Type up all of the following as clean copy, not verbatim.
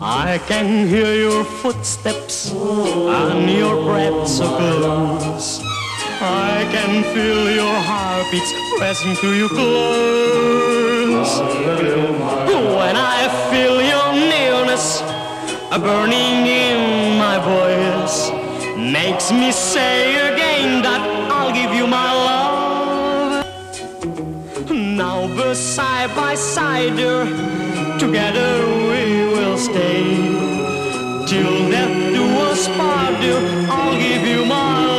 I can hear your footsteps and your breath so close. I can feel your heartbeats pressing to you close. When I feel your nearness burning in my voice, makes me say again that I'll give you my love. Now we're side by side, dear, together we will stay. Till death do us part, dear, I'll give you my love.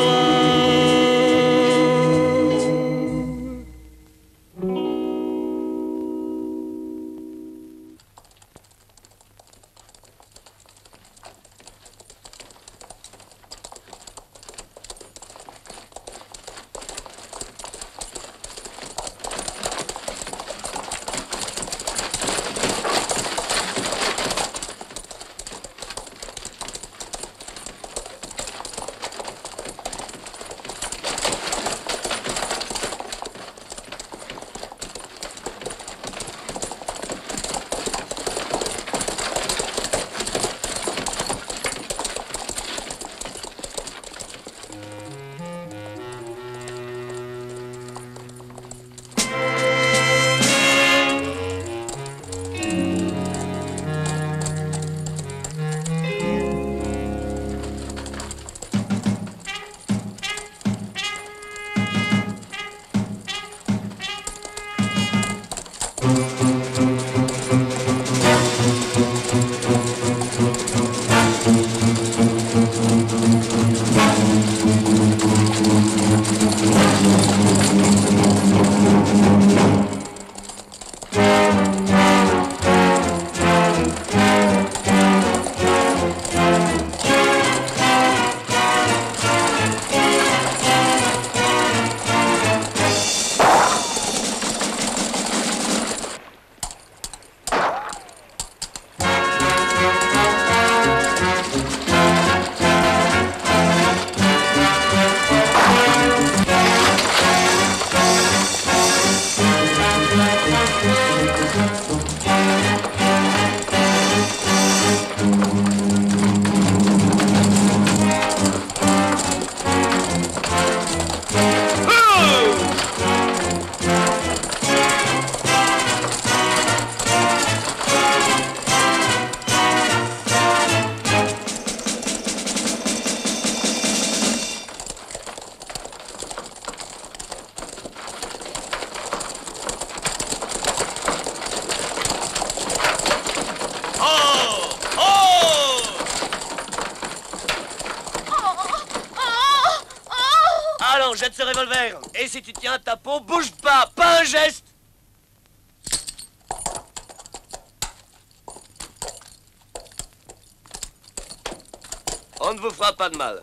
Jette ce revolver. Et si tu tiens ta peau, bouge pas un geste. On ne vous fera pas de mal.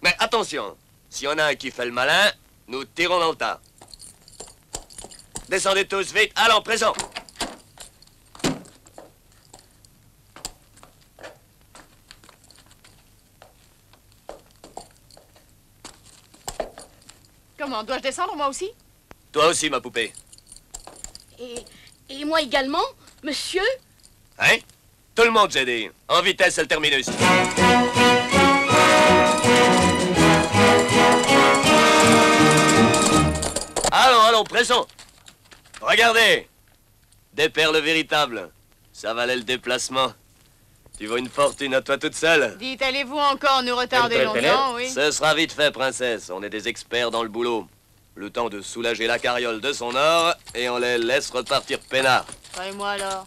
Mais attention, s'il y en a un qui fait le malin, nous tirons dans le tas. Descendez tous vite, allons, présent. Comment, dois-je descendre moi aussi? Toi aussi, ma poupée. Et moi également, monsieur? Hein? Tout le monde, j'ai dit. En vitesse, c'est le terminus. Allons, pressons. Regardez. Des perles véritables. Ça valait le déplacement. Tu veux une fortune à toi toute seule? Dites, allez-vous encore nous retarder longtemps, oui? Ce sera vite fait, princesse. On est des experts dans le boulot. Le temps de soulager la carriole de son or et on les laisse repartir peinards. Et moi alors?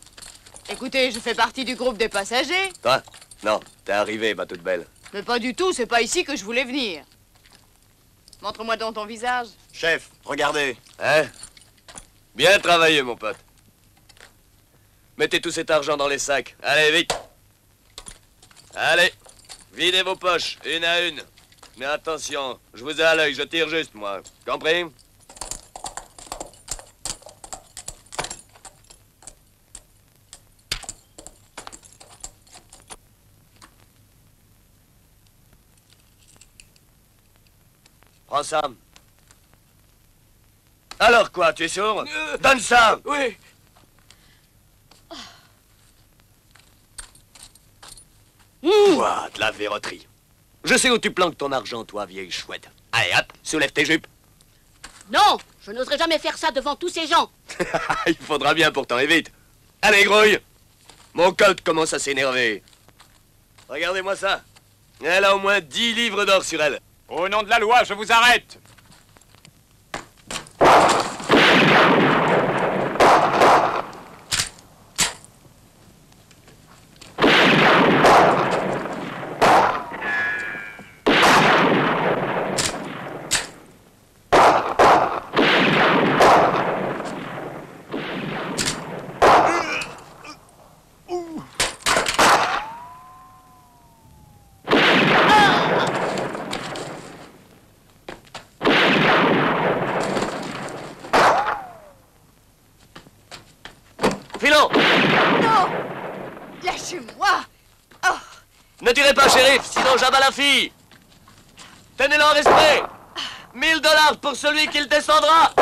Écoutez, je fais partie du groupe des passagers. Toi? Non, t'es arrivée, ma toute belle. Mais pas du tout, c'est pas ici que je voulais venir. Montre-moi donc ton visage. Chef, regardez. Hein? Bien travaillé, mon pote. Mettez tout cet argent dans les sacs. Allez, vite. Allez, videz vos poches, une à une. Mais attention, je vous ai à l'œil, je tire juste, moi. Compris? Prends ça. Alors quoi, tu es sourd? Donne ça! Oui. Ouah, de la verroterie. Je sais où tu planques ton argent, toi, vieille chouette. Allez, hop, soulève tes jupes. Non, je n'oserais jamais faire ça devant tous ces gens. Il faudra bien pourtant, et vite. Allez, grouille. Mon colt commence à s'énerver. Regardez-moi ça. Elle a au moins 10 livres d'or sur elle. Au nom de la loi, je vous arrête. Filon! Non! Lâchez-moi! Oh! Ne tirez pas, shérif, sinon j'abats la fille. Tenez-le en respect. 1000 $ pour celui qui le descendra.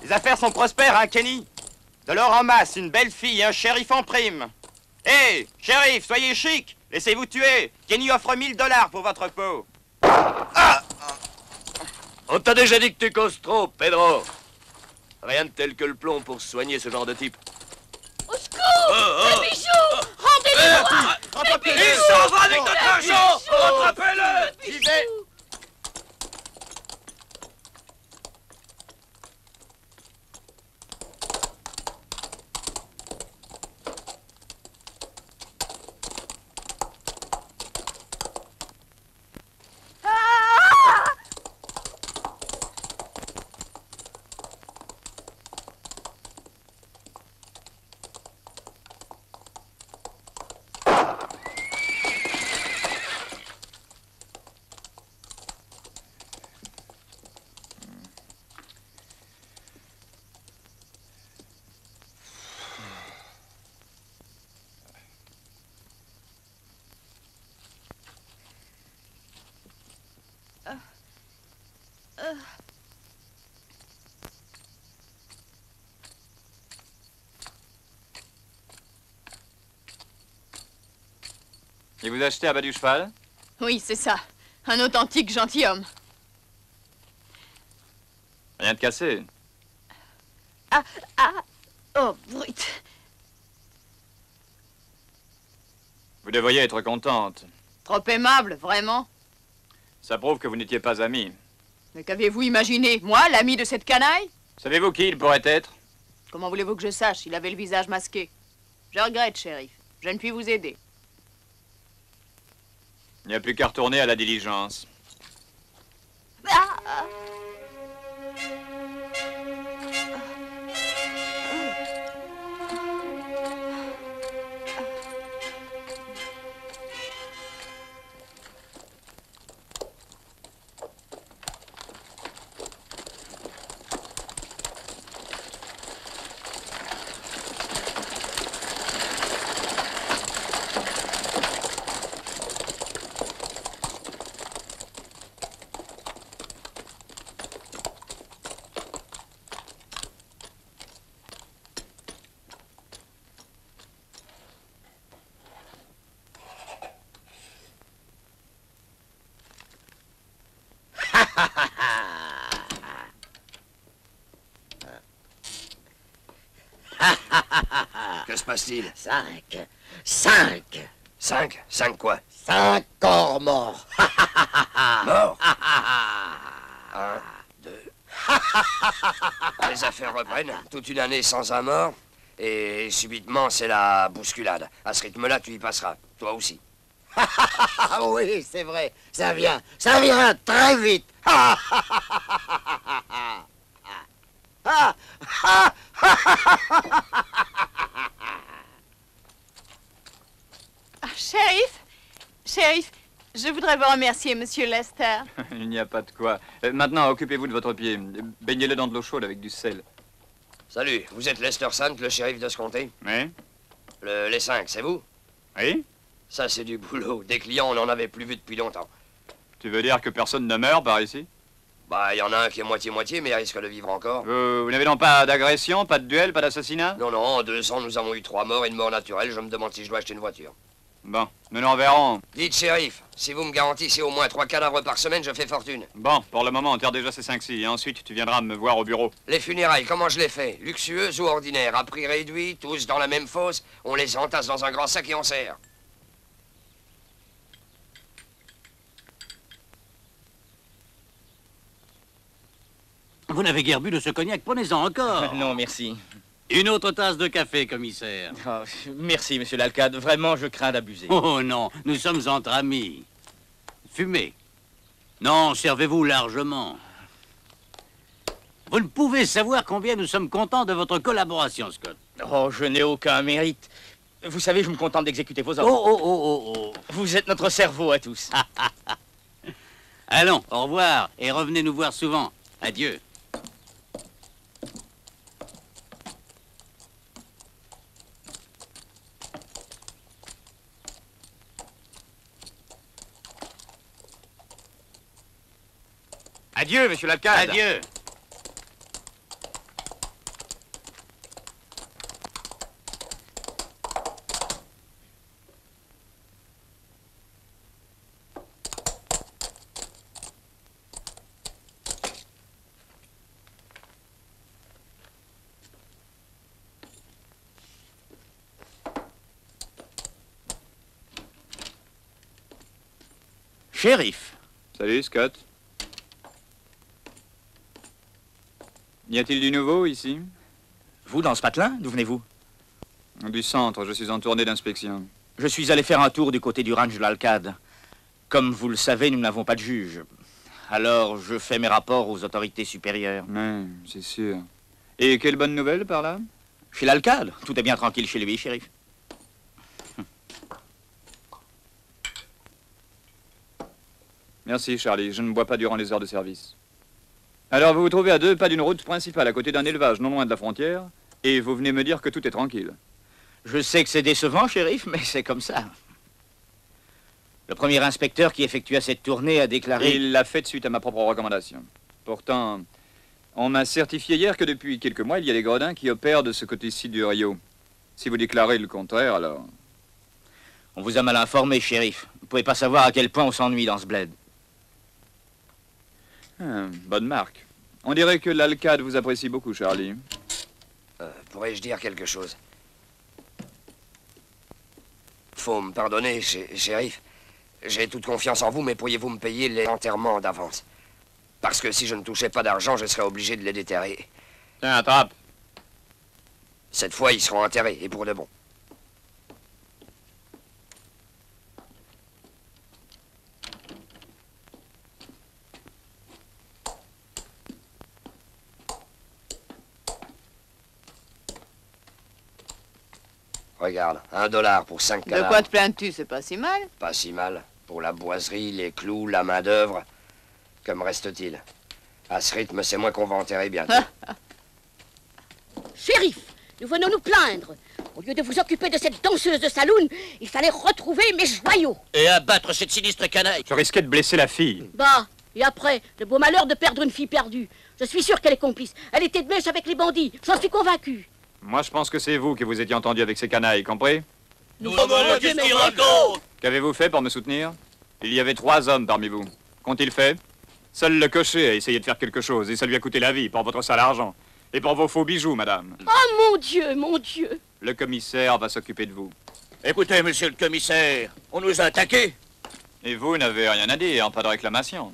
Les affaires sont prospères, hein, Kenny? De l'or en masse, une belle fille et un shérif en prime. Hé, shérif, soyez chic. Laissez-vous tuer. Kenny offre 1000 $ pour votre peau. On t'a déjà dit que tu causes trop, Pedro. Rien de tel que le plomb pour soigner ce genre de type. Au secours! Mes bijoux! Rendez-les-moi! Mes bijoux! Il s'en va avec notre Mes argent! bijoux! Rattrapez-le! Mes J'y vais. bijoux! Et vous achetez à bas du cheval? Oui, c'est ça. Un authentique gentilhomme. Rien de cassé. Oh, brut. Vous devriez être contente. Trop aimable, vraiment. Ça prouve que vous n'étiez pas amis. Mais qu'aviez-vous imaginé? Moi, l'ami de cette canaille? Savez-vous qui il pourrait être? Comment voulez-vous que je sache? Il avait le visage masqué. Je regrette, shérif. Je ne puis vous aider. Il n'y a plus qu'à retourner à la diligence. Que se passe-t-il? 5. 5. 5? 5 quoi? 5 corps morts. Mort? 1, 2. Les affaires reprennent. Toute une année sans un mort. Et subitement, c'est la bousculade. À ce rythme-là, tu y passeras. Toi aussi. Ah oui, c'est vrai. Ça vient très vite. Shérif? Shérif, je voudrais vous remercier, monsieur Lester. Il n'y a pas de quoi. Maintenant, occupez-vous de votre pied. Baignez-le dans de l'eau chaude avec du sel. Salut, vous êtes Lester Sant, le shérif de ce comté? Oui? Les 5, c'est vous? Oui? Ça, c'est du boulot. Des clients, on n'en avait plus vu depuis longtemps. Tu veux dire que personne ne meurt par ici? Bah, il y en a un qui est moitié-moitié, mais il risque de vivre encore. Vous n'avez donc pas d'agression, pas de duel, pas d'assassinat? Non, non, en 2 ans, nous avons eu 3 morts et une mort naturelle. Je me demande si je dois acheter une voiture. Bon, nous en verrons. Dites, shérif, si vous me garantissez au moins 3 cadavres par semaine, je fais fortune. Bon, pour le moment, on tire déjà ces 5-6, et ensuite tu viendras me voir au bureau. Les funérailles, comment je les fais? Luxueuses ou ordinaires? À prix réduit, tous dans la même fosse, on les entasse dans un grand sac et on sert. Vous n'avez guère bu de ce cognac, prenez-en encore. Non, merci. Une autre tasse de café, commissaire. Oh, merci, monsieur l'alcade. Vraiment, je crains d'abuser. Oh non, nous sommes entre amis. Fumez. Non, servez-vous largement. Vous ne pouvez savoir combien nous sommes contents de votre collaboration, Scott. Oh, je n'ai aucun mérite. Vous savez, je me contente d'exécuter vos ordres. Oh. Vous êtes notre cerveau à tous. Allons, au revoir, et revenez nous voir souvent. Adieu. Adieu, monsieur l'alcade. Adieu. Shérif. Salut, Scott. Y a-t-il du nouveau ici? Vous, dans ce patelin, d'où venez-vous? Du centre, je suis en tournée d'inspection. Je suis allé faire un tour du côté du ranch de l'Alcade. Comme vous le savez, nous n'avons pas de juge. Alors, je fais mes rapports aux autorités supérieures. Oui, c'est sûr. Et quelle bonne nouvelle par là? Chez l'Alcade, tout est bien tranquille chez lui, shérif. Merci, Charlie. Je ne bois pas durant les heures de service. Alors, vous vous trouvez à 2 pas d'une route principale, à côté d'un élevage non loin de la frontière, et vous venez me dire que tout est tranquille. Je sais que c'est décevant, shérif, mais c'est comme ça. Le premier inspecteur qui effectua cette tournée a déclaré... Il l'a fait suite à ma propre recommandation. Pourtant, on m'a certifié hier que depuis quelques mois, il y a des gredins qui opèrent de ce côté-ci du Rio. Si vous déclarez le contraire, alors... On vous a mal informé, shérif. Vous ne pouvez pas savoir à quel point on s'ennuie dans ce bled. Bonne marque. On dirait que l'alcade vous apprécie beaucoup, Charlie. Pourrais-je dire quelque chose? Faut me pardonner, shérif. J'ai toute confiance en vous, mais pourriez-vous me payer les enterrements d'avance? Parce que si je ne touchais pas d'argent, je serais obligé de les déterrer. Tiens, attrape. Cette fois, ils seront enterrés, et pour de bon. Regarde, $1 pour 5 De cadavres. quoi te plains-tu? C'est pas si mal. Pas si mal. Pour la boiserie, les clous, la main-d'œuvre. Que me reste-t-il? À ce rythme, c'est moi qu'on va enterrer bientôt. Shérif, nous venons nous plaindre. Au lieu de vous occuper de cette danseuse de saloon, il fallait retrouver mes joyaux. Et abattre cette sinistre canaille. Je risquais de blesser la fille. Bah, et après, le beau malheur de perdre une fille perdue. Je suis sûr qu'elle est complice. Elle était de mèche avec les bandits, j'en suis convaincu. Moi, je pense que c'est vous qui vous étiez entendu avec ces canailles, compris? Qu'est-ce qu'il raconte? Qu'avez-vous fait pour me soutenir? Il y avait 3 hommes parmi vous. Qu'ont-ils fait? Seul le cocher a essayé de faire quelque chose, et ça lui a coûté la vie pour votre sale argent. Et pour vos faux bijoux, madame. Oh mon Dieu, mon Dieu. Le commissaire va s'occuper de vous. Écoutez, monsieur le commissaire, on nous a attaqués. Et vous n'avez rien à dire, pas de réclamation.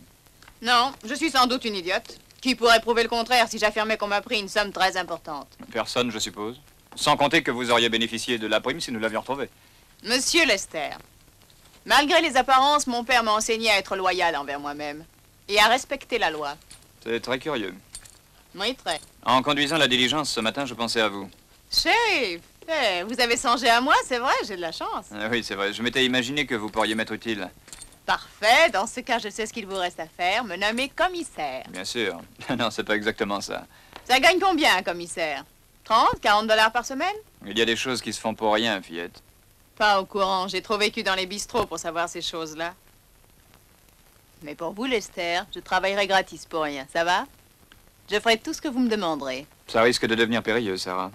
Non, je suis sans doute une idiote. Qui pourrait prouver le contraire si j'affirmais qu'on m'a pris une somme très importante? Personne, je suppose. Sans compter que vous auriez bénéficié de la prime si nous l'avions retrouvée. Monsieur Lester, malgré les apparences, mon père m'a enseigné à être loyal envers moi-même et à respecter la loi. C'est très curieux. Oui, très. En conduisant la diligence ce matin, je pensais à vous. Shérif, vous avez songé à moi, c'est vrai, j'ai de la chance. Oui, c'est vrai. Je m'étais imaginé que vous pourriez m'être utile. Parfait, dans ce cas, je sais ce qu'il vous reste à faire, me nommer commissaire. Bien sûr. Non, c'est pas exactement ça. Ça gagne combien, un commissaire? 30, 40 $ par semaine? Il y a des choses qui se font pour rien, fillette. Pas au courant, j'ai trop vécu dans les bistrots pour savoir ces choses-là. Mais pour vous, Lester, je travaillerai gratis pour rien, ça va? Je ferai tout ce que vous me demanderez. Ça risque de devenir périlleux, Sarah.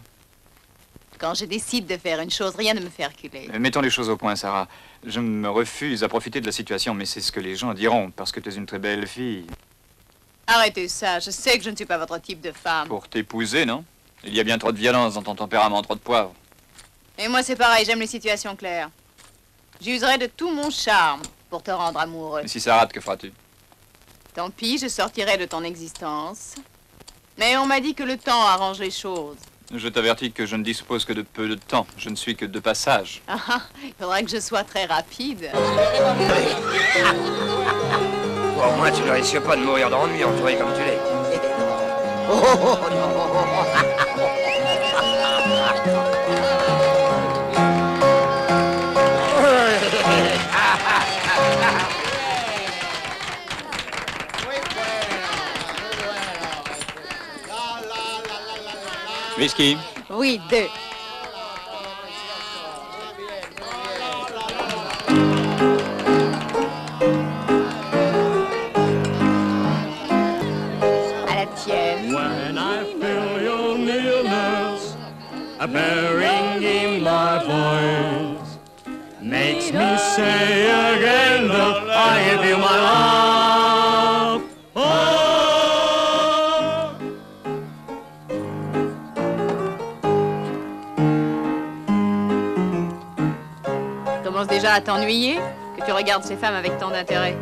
Quand je décide de faire une chose, rien ne me fait reculer. Mettons les choses au point, Sarah. Je me refuse à profiter de la situation, mais c'est ce que les gens diront, parce que tu es une très belle fille. Arrêtez ça, je sais que je ne suis pas votre type de femme. Pour t'épouser, non? Il y a bien trop de violence dans ton tempérament, trop de poivre. Et moi, c'est pareil, j'aime les situations claires. J'userai de tout mon charme pour te rendre amoureux. Et si ça rate, que feras-tu? Tant pis, je sortirai de ton existence. Mais on m'a dit que le temps arrange les choses. Je t'avertis que je ne dispose que de peu de temps. Je ne suis que de passage. Ah, il faudra que je sois très rapide. Bon, au moins, tu ne risques pas de mourir d'ennui entouré comme tu l'es. Oh, non. Whisky? Oui, 2. À la tienne. When I feel your nearness, a bearing in my voice, makes me say again that I give you my love. Oh! Tu commences déjà à t'ennuyer? Que tu regardes ces femmes avec tant d'intérêt?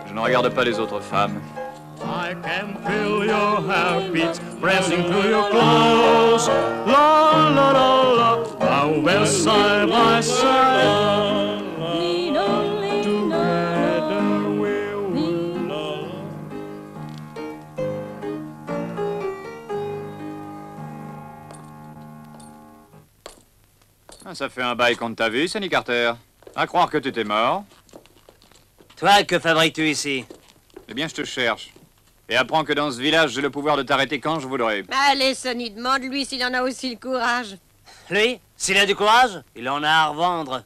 Je ne regarde pas les autres femmes. I can feel your heartbeats pressing to your clothes. La la la la, now we're side by side. Together we will love. Ah, ça fait un bail qu'on ne t'a vu, Sonny Carter. À croire que tu étais mort. Toi, que fabriques-tu ici? Eh bien, je te cherche. Et apprends que dans ce village, j'ai le pouvoir de t'arrêter quand je voudrais. Allez, Sonny, demande-lui s'il en a aussi le courage. Lui, s'il a du courage, il en a à revendre.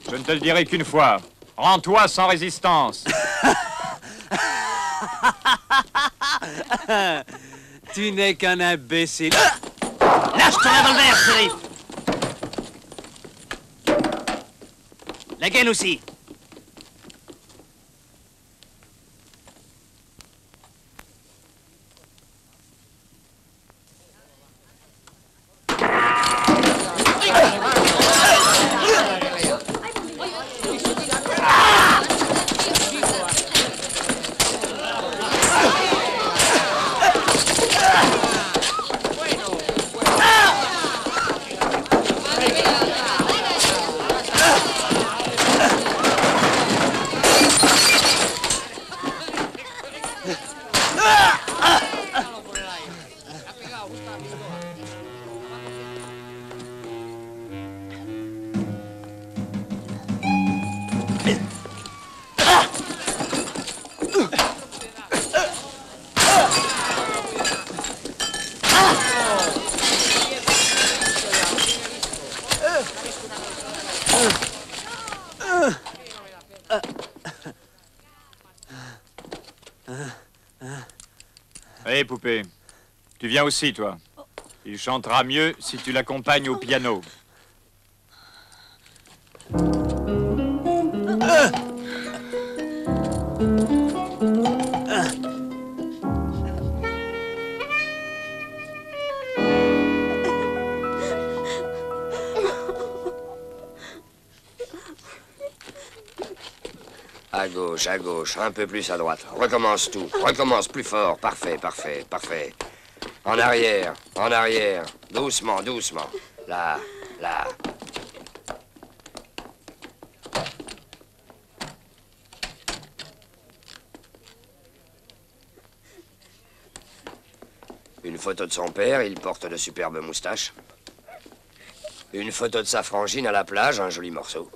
Je ne te le dirai qu'une fois. Rends-toi sans résistance. Tu n'es qu'un imbécile. Lâche ton revolver, shérif. La gaine aussi. Hé, poupée, tu viens aussi, toi. Il chantera mieux si tu l'accompagnes au piano. À gauche, un peu plus à droite. Recommence tout, recommence plus fort. Parfait, parfait, parfait. En arrière, doucement, doucement. Là, là. Une photo de son père, il porte de superbes moustaches. Une photo de sa frangine à la plage, un joli morceau.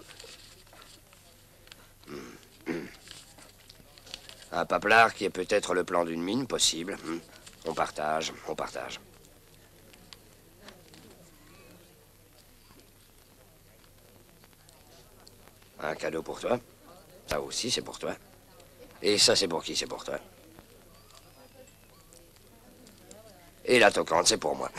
Un paplard qui est peut-être le plan d'une mine, possible. On partage, on partage. Un cadeau pour toi. Ça aussi, c'est pour toi. Et ça, c'est pour qui? C'est pour toi. Et la toquante, c'est pour moi.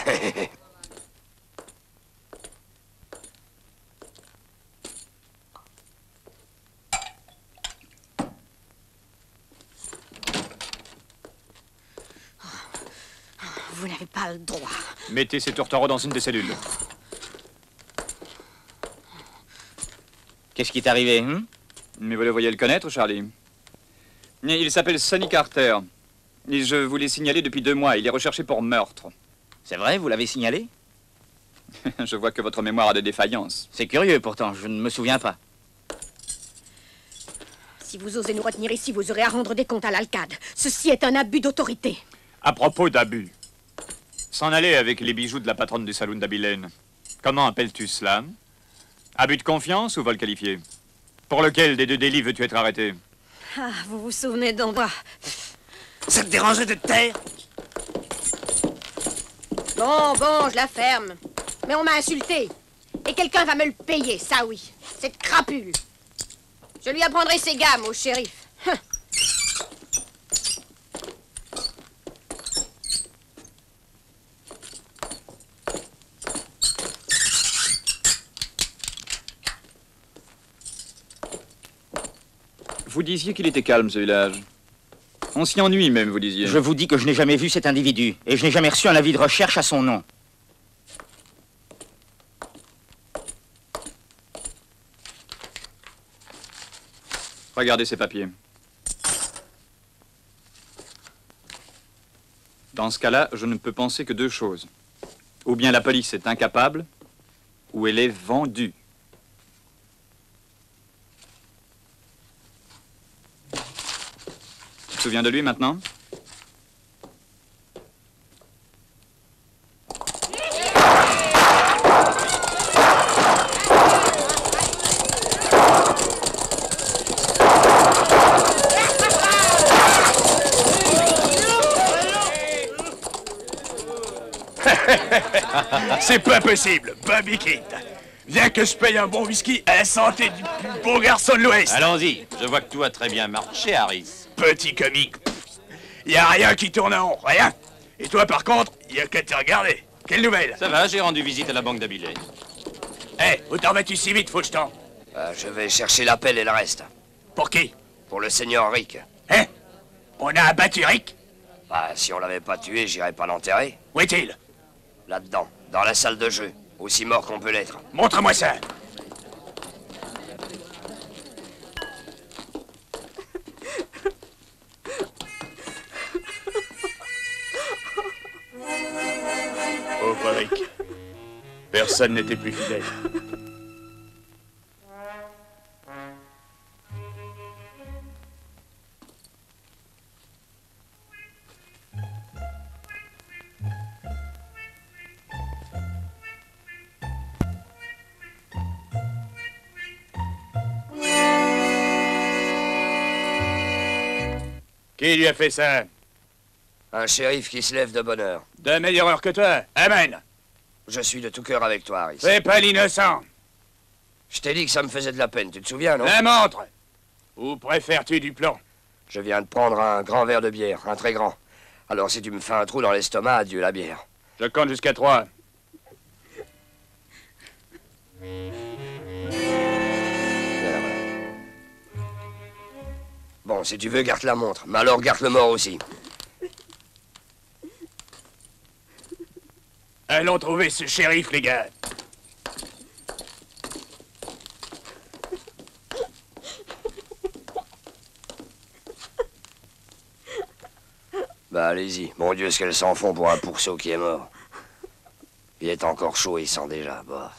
Vous n'avez pas le droit. Mettez ces tourtereaux dans une des cellules. Qu'est-ce qui t'est arrivé, hein? Mais vous devriez le connaître, Charlie. Il s'appelle Sonny Carter. Et je vous l'ai signalé depuis 2 mois. Il est recherché pour meurtre. C'est vrai, vous l'avez signalé? Je vois que votre mémoire a des défaillances. C'est curieux, pourtant, je ne me souviens pas. Si vous osez nous retenir ici, vous aurez à rendre des comptes à l'Alcade. Ceci est un abus d'autorité. À propos d'abus, s'en aller avec les bijoux de la patronne du saloon d'Abilène, comment appelles-tu cela? Abus de confiance ou vol qualifié? Pour lequel des 2 délits veux-tu être arrêté? Ah, vous vous souvenez donc moi. Ça te dérangerait de te taire? Bon, je la ferme. Mais on m'a insulté. Et quelqu'un va me le payer, ça oui. Cette crapule. Je lui apprendrai ses gammes au shérif. Vous disiez qu'il était calme, ce village. On s'y ennuie même, vous disiez. Je vous dis que je n'ai jamais vu cet individu, et je n'ai jamais reçu un avis de recherche à son nom. Regardez ces papiers. Dans ce cas-là, je ne peux penser que 2 choses. Ou bien la police est incapable, ou elle est vendue. Tu te souviens de lui maintenant? C'est pas possible, Bobby Kid. Viens que je paye un bon whisky à la santé du plus beau garçon de l'Ouest. Allons-y, je vois que tout a très bien marché, Harris. Petit comique. Y a rien qui tourne en rond, rien. Et toi, par contre, y a qu'à te regarder. Quelle nouvelle? Ça va, j'ai rendu visite à la banque d'Abilène. Hé, où t'en vas-tu si vite, Faucheton? Je vais chercher l'appel et le reste. Pour qui? Pour le seigneur Rick. Hein? On a abattu Rick? Bah, si on l'avait pas tué, j'irais pas l'enterrer. Où est-il? Là-dedans, dans la salle de jeu. Aussi mort qu'on peut l'être. Montre-moi ça. Pauvre Rick. Personne n'était plus fidèle. Qui lui a fait ça? Un shérif qui se lève de bonne heure. De meilleure heure que toi. Amen. Je suis de tout cœur avec toi, Harris. C'est pas l'innocent. Je t'ai dit que ça me faisait de la peine, tu te souviens, non? La montre. Ou préfères-tu du plomb? Je viens de prendre un grand verre de bière, un très grand. Alors si tu me fais un trou dans l'estomac, adieu la bière. Je compte jusqu'à 3. Bon, si tu veux, garde la montre. Mais alors, garde le mort aussi. Allons trouver ce shérif, les gars. Bah, allez-y. Mon Dieu, ce qu'elles s'en font pour un pourceau qui est mort. Il est encore chaud et il sent déjà. Bah.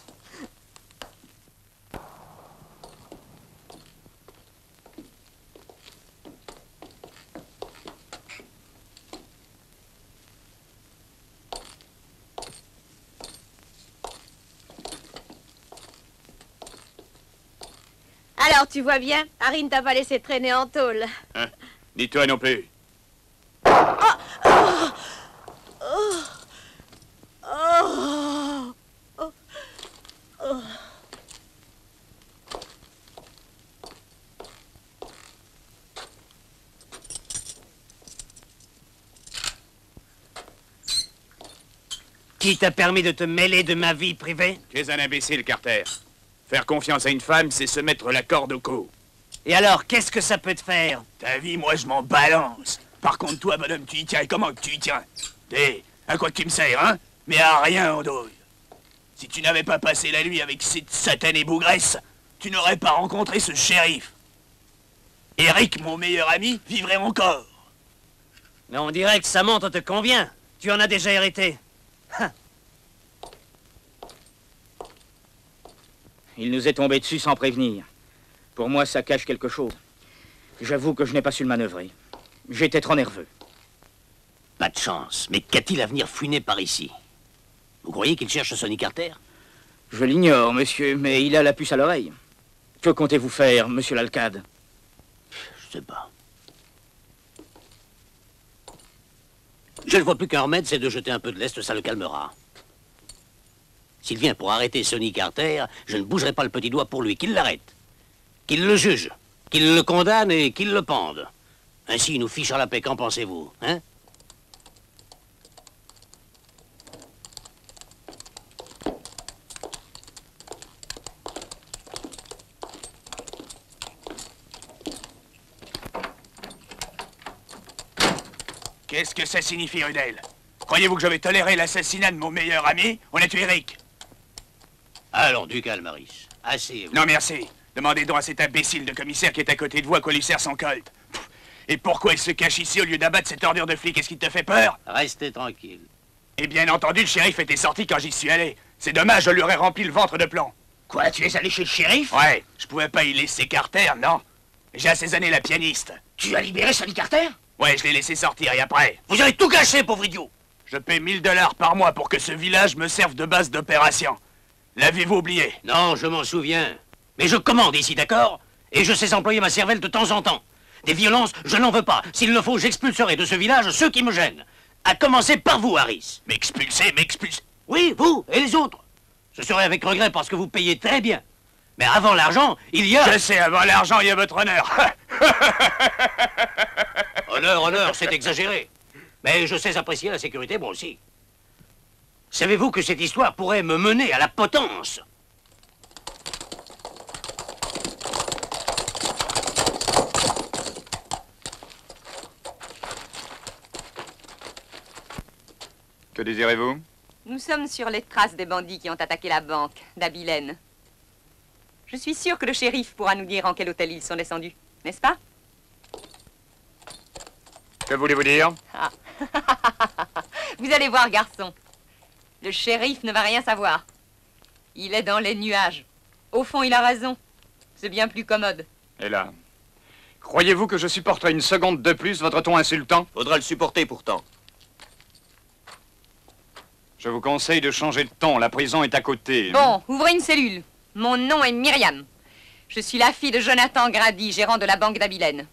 Alors, tu vois bien, Harry ne t'a pas laissé traîner en tôle. Hein? Dis-toi non plus. Qui t'a permis de te mêler de ma vie privée? Tu es un imbécile, Carter. Faire confiance à une femme, c'est se mettre la corde au cou. Et alors, qu'est-ce que ça peut te faire? Ta vie, moi, je m'en balance. Par contre, toi, bonhomme, tu y tiens. Et comment que tu y tiens? À quoi que tu me sers, hein? Mais à rien, Andouille. Si tu n'avais pas passé la nuit avec cette satanée bougresse, tu n'aurais pas rencontré ce shérif. Eric, mon meilleur ami, vivrait encore. Mais on dirait que sa montre te convient. Tu en as déjà hérité. Il nous est tombé dessus sans prévenir. Pour moi, ça cache quelque chose. J'avoue que je n'ai pas su le manœuvrer. J'étais trop nerveux. Pas de chance. Mais qu'a-t-il à venir fouiner par ici? Vous croyez qu'il cherche Sonny Carter? Je l'ignore, monsieur, mais il a la puce à l'oreille. Que comptez-vous faire, monsieur l'Alcade? Je sais pas. Je ne vois plus qu'un remède, c'est de jeter un peu de lest, ça le calmera. S'il vient pour arrêter Sonny Carter, je ne bougerai pas le petit doigt pour lui. Qu'il l'arrête. Qu'il le juge. Qu'il le condamne et qu'il le pende. Ainsi, il nous fichera la paix. Qu'en pensez-vous, hein? Qu'est-ce que ça signifie, Rudel? Croyez-vous que je vais tolérer l'assassinat de mon meilleur ami? On a tué Eric. Allons, du calme, Maris. Assez. Non, merci. Demandez donc à cet imbécile de commissaire qui est à côté de vous à quoi lui sert son colt. Et pourquoi il se cache ici au lieu d'abattre cette ordure de flic? Est-ce qu'il te fait peur? Restez tranquille. Et bien entendu, le shérif était sorti quand j'y suis allé. C'est dommage, je lui aurais rempli le ventre de plomb. Quoi, tu es allé chez le shérif? Ouais, je pouvais pas y laisser Carter, non. J'ai assaisonné la pianiste. Tu as libéré Sonny Carter? Ouais, je l'ai laissé sortir et après... Vous avez tout gâché, pauvre idiot! Je paie 1000 $ par mois pour que ce village me serve de base d'opération. L'avez-vous oublié? Non, je m'en souviens. Mais je commande ici, d'accord? Et je sais employer ma cervelle de temps en temps. Des violences, je n'en veux pas. S'il le faut, j'expulserai de ce village ceux qui me gênent. À commencer par vous, Harris. M'expulser? Oui, vous et les autres. Ce serait avec regret parce que vous payez très bien. Mais avant l'argent, il y a... Je sais, avant l'argent, il y a votre honneur. Honneur, c'est exagéré. Mais je sais apprécier la sécurité, moi aussi. Savez-vous que cette histoire pourrait me mener à la potence? Que désirez-vous? Nous sommes sur les traces des bandits qui ont attaqué la banque d'Abilène. Je suis sûre que le shérif pourra nous dire en quel hôtel ils sont descendus, n'est-ce pas? Que voulez-vous dire? Ah. Vous allez voir, garçon. Le shérif ne va rien savoir. Il est dans les nuages. Au fond, il a raison. C'est bien plus commode. Et là, croyez-vous que je supporterai une seconde de plus votre ton insultant? Faudra le supporter pourtant. Je vous conseille de changer de ton, la prison est à côté. Bon, ouvrez une cellule. Mon nom est Myriam. Je suis la fille de Jonathan Grady, gérant de la banque d'Abilène.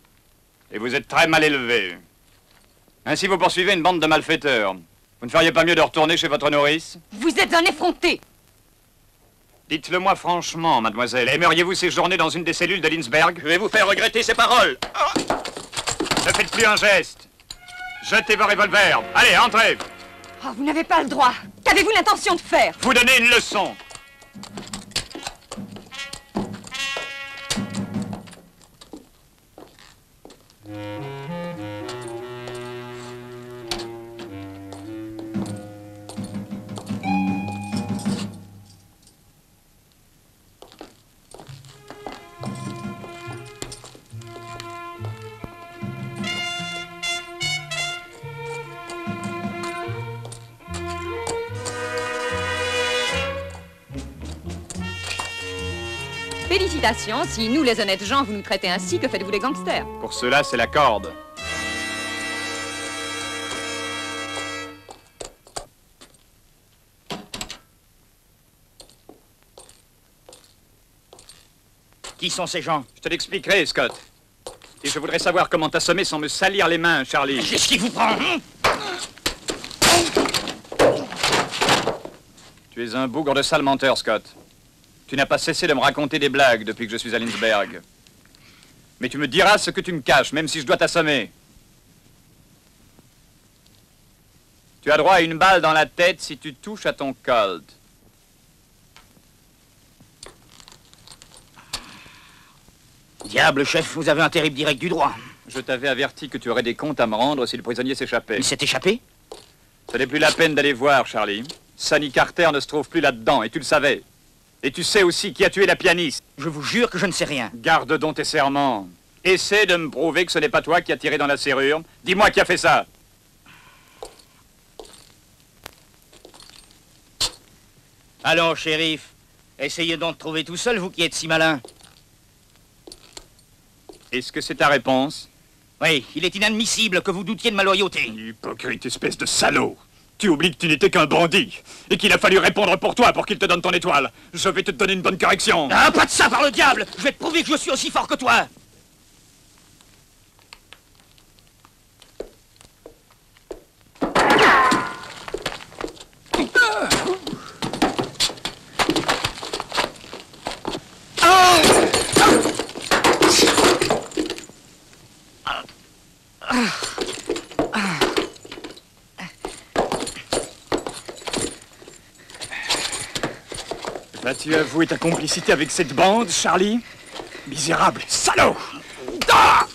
Et vous êtes très mal élevé. Ainsi vous poursuivez une bande de malfaiteurs. Vous ne feriez pas mieux de retourner chez votre nourrice? Vous êtes un effronté. Dites-le moi franchement, mademoiselle. Aimeriez-vous séjourner dans une des cellules de Linsberg? Je vais vous faire regretter ces paroles. Ne faites plus un geste. Jetez vos revolvers. Allez, entrez. Oh, vous n'avez pas le droit. Qu'avez-vous l'intention de faire? Vous donnez une leçon. Félicitations, si nous, les honnêtes gens, vous nous traitez ainsi, que faites-vous les gangsters? Pour cela, c'est la corde. Qui sont ces gens? Je te l'expliquerai, Scott. Et je voudrais savoir comment t'assommer sans me salir les mains, Charlie. Qu'est-ce qui vous prend? Tu es un bougre de sale menteur, Scott. Tu n'as pas cessé de me raconter des blagues depuis que je suis à Linsberg. Mais tu me diras ce que tu me caches, même si je dois t'assommer. Tu as droit à une balle dans la tête si tu touches à ton Colt. Diable, chef, vous avez un terrible direct du droit. Je t'avais averti que tu aurais des comptes à me rendre si le prisonnier s'échappait. Il s'est échappé? Ce n'est plus la peine d'aller voir, Charlie. Sonny Carter ne se trouve plus là-dedans, et tu le savais. Et tu sais aussi qui a tué la pianiste. Je vous jure que je ne sais rien. Garde donc tes serments. Essaie de me prouver que ce n'est pas toi qui as tiré dans la serrure. Dis-moi qui a fait ça. Allons, shérif. Essayez donc de trouver tout seul, vous qui êtes si malin. Est-ce que c'est ta réponse? Oui, il est inadmissible que vous doutiez de ma loyauté. Hypocrite espèce de salaud. Tu oublies que tu n'étais qu'un bandit et qu'il a fallu répondre pour toi pour qu'il te donne ton étoile. Je vais te donner une bonne correction. Ah, pas de ça, par le diable! Je vais te prouver que je suis aussi fort que toi. Vas-tu avouer ta complicité avec cette bande, Charlie? Misérable salaud! Ah!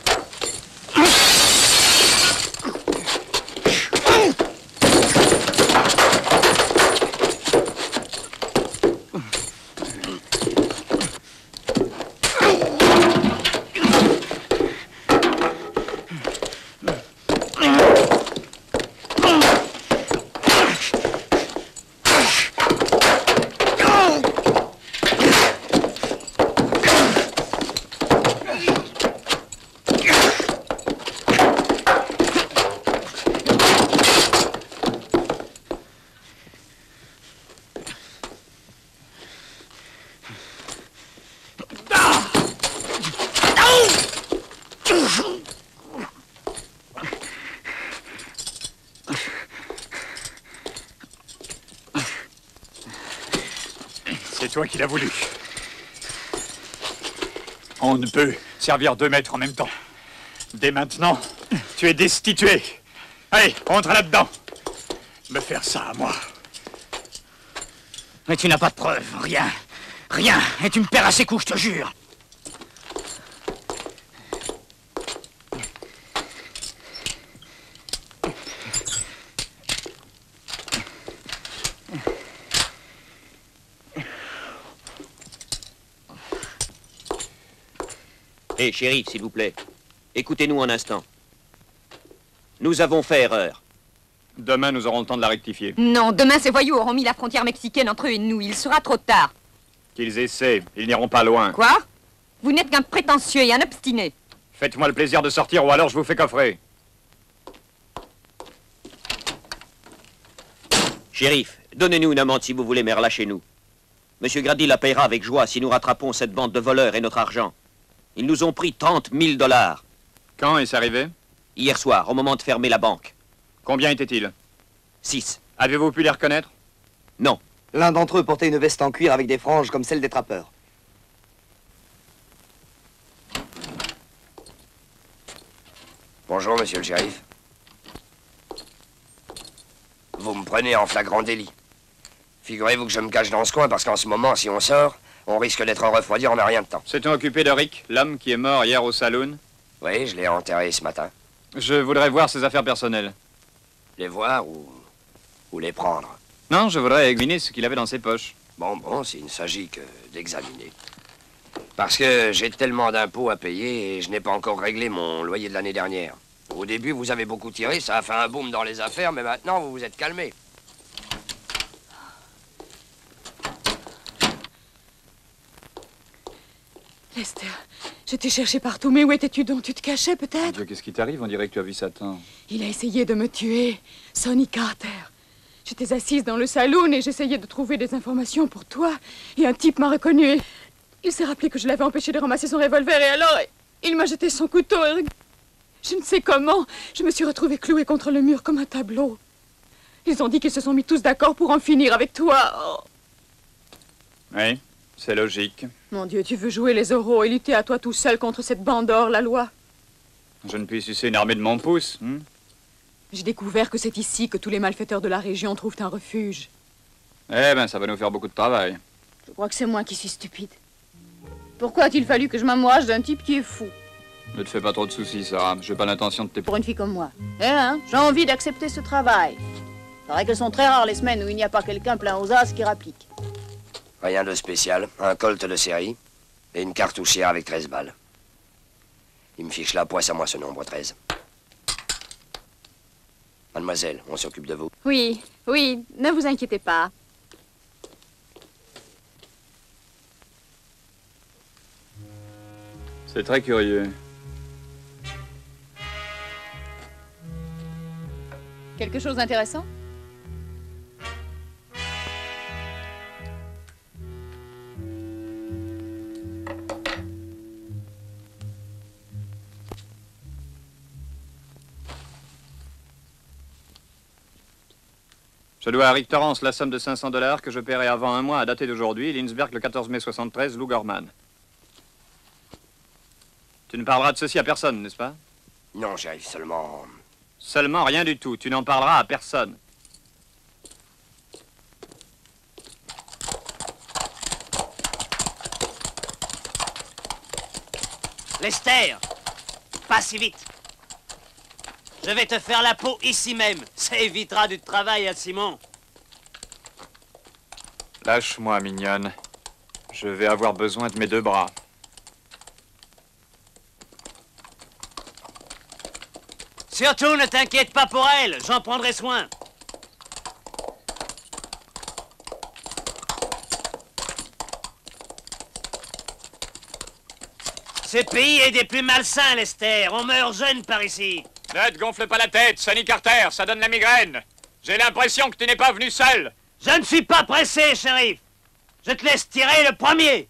C'est toi qui l'as voulu. On ne peut servir deux maîtres en même temps. Dès maintenant, tu es destitué. Allez, rentre là-dedans. Me faire ça à moi. Mais tu n'as pas de preuves, rien. Rien. Et tu me perds à ses coups, je te jure. Hé, shérif, s'il vous plaît. Écoutez-nous un instant. Nous avons fait erreur. Demain, nous aurons le temps de la rectifier. Non, demain, ces voyous auront mis la frontière mexicaine entre eux et nous. Il sera trop tard. Qu'ils essaient, ils n'iront pas loin. Quoi? Vous n'êtes qu'un prétentieux et un obstiné. Faites-moi le plaisir de sortir ou alors je vous fais coffrer. Shérif, donnez-nous une amende si vous voulez, mais relâchez-nous. Monsieur Grady la payera avec joie si nous rattrapons cette bande de voleurs et notre argent. Ils nous ont pris 30 000 $. Quand est-ce arrivé? Hier soir, au moment de fermer la banque. Combien étaient-ils? 6. Avez-vous pu les reconnaître? Non. L'un d'entre eux portait une veste en cuir avec des franges comme celle des trappeurs. Bonjour, monsieur le shérif. Vous me prenez en flagrant délit. Figurez-vous que je me cache dans ce coin parce qu'en ce moment, si on sort, on risque d'être refroidi en un rien de temps. S'est-on occupé de Rick, l'homme qui est mort hier au saloon? Oui, je l'ai enterré ce matin. Je voudrais voir ses affaires personnelles. Les voir ou les prendre? Non, je voudrais examiner ce qu'il avait dans ses poches. Bon, s'il ne s'agit que d'examiner. Parce que j'ai tellement d'impôts à payer et je n'ai pas encore réglé mon loyer de l'année dernière. Au début, vous avez beaucoup tiré, ça a fait un boom dans les affaires, mais maintenant, vous vous êtes calmé. Lester, je t'ai cherché partout, mais où étais-tu donc? Tu te cachais peut-être? Dieu, qu'est-ce qui t'arrive? On dirait que tu as vu Satan. Il a essayé de me tuer, Sonny Carter. J'étais assise dans le saloon et j'essayais de trouver des informations pour toi. Et un type m'a reconnue. Il s'est rappelé que je l'avais empêché de ramasser son revolver et alors il m'a jeté son couteau et je ne sais comment. Je me suis retrouvée clouée contre le mur comme un tableau. Ils ont dit qu'ils se sont mis tous d'accord pour en finir avec toi. Oh. Oui, c'est logique. Mon Dieu, tu veux jouer les euros et lutter à toi tout seul contre cette bande hors la loi? Je ne puis sucer une armée de mon pouce. J'ai découvert que c'est ici que tous les malfaiteurs de la région trouvent un refuge. Eh ben, ça va nous faire beaucoup de travail. Je crois que c'est moi qui suis stupide. Pourquoi a-t-il fallu que je m'amourache d'un type qui est fou? Ne te fais pas trop de soucis, Sarah. J'ai pas l'intention de t'épouser. Pour une fille comme moi. Eh hein, j'ai envie d'accepter ce travail. Il paraît qu'elles sont très rares les semaines où il n'y a pas quelqu'un plein aux as qui rapplique. Rien de spécial. Un colt de série et une cartouchière avec 13 balles. Il me fiche la poisse à moi ce nombre 13. Mademoiselle, on s'occupe de vous. Oui, oui, ne vous inquiétez pas. C'est très curieux. Quelque chose d'intéressant? Je dois à Rick Torrance la somme de 500 $ que je paierai avant un mois à dater d'aujourd'hui, Lindsberg, le 14 mai 73, Lou Gorman. Tu ne parleras de ceci à personne, n'est-ce pas? Non, shérif, seulement... Seulement rien du tout. Tu n'en parleras à personne. Lester, pas si vite. Je vais te faire la peau ici même. Ça évitera du travail à Simon. Lâche-moi, mignonne. Je vais avoir besoin de mes 2 bras. Surtout, ne t'inquiète pas pour elle. J'en prendrai soin. Ce pays est des plus malsains, Lester. On meurt jeune par ici. Ne te gonfle pas la tête, Sonny Carter, ça donne la migraine. J'ai l'impression que tu n'es pas venu seul. Je ne suis pas pressé, shérif. Je te laisse tirer le premier.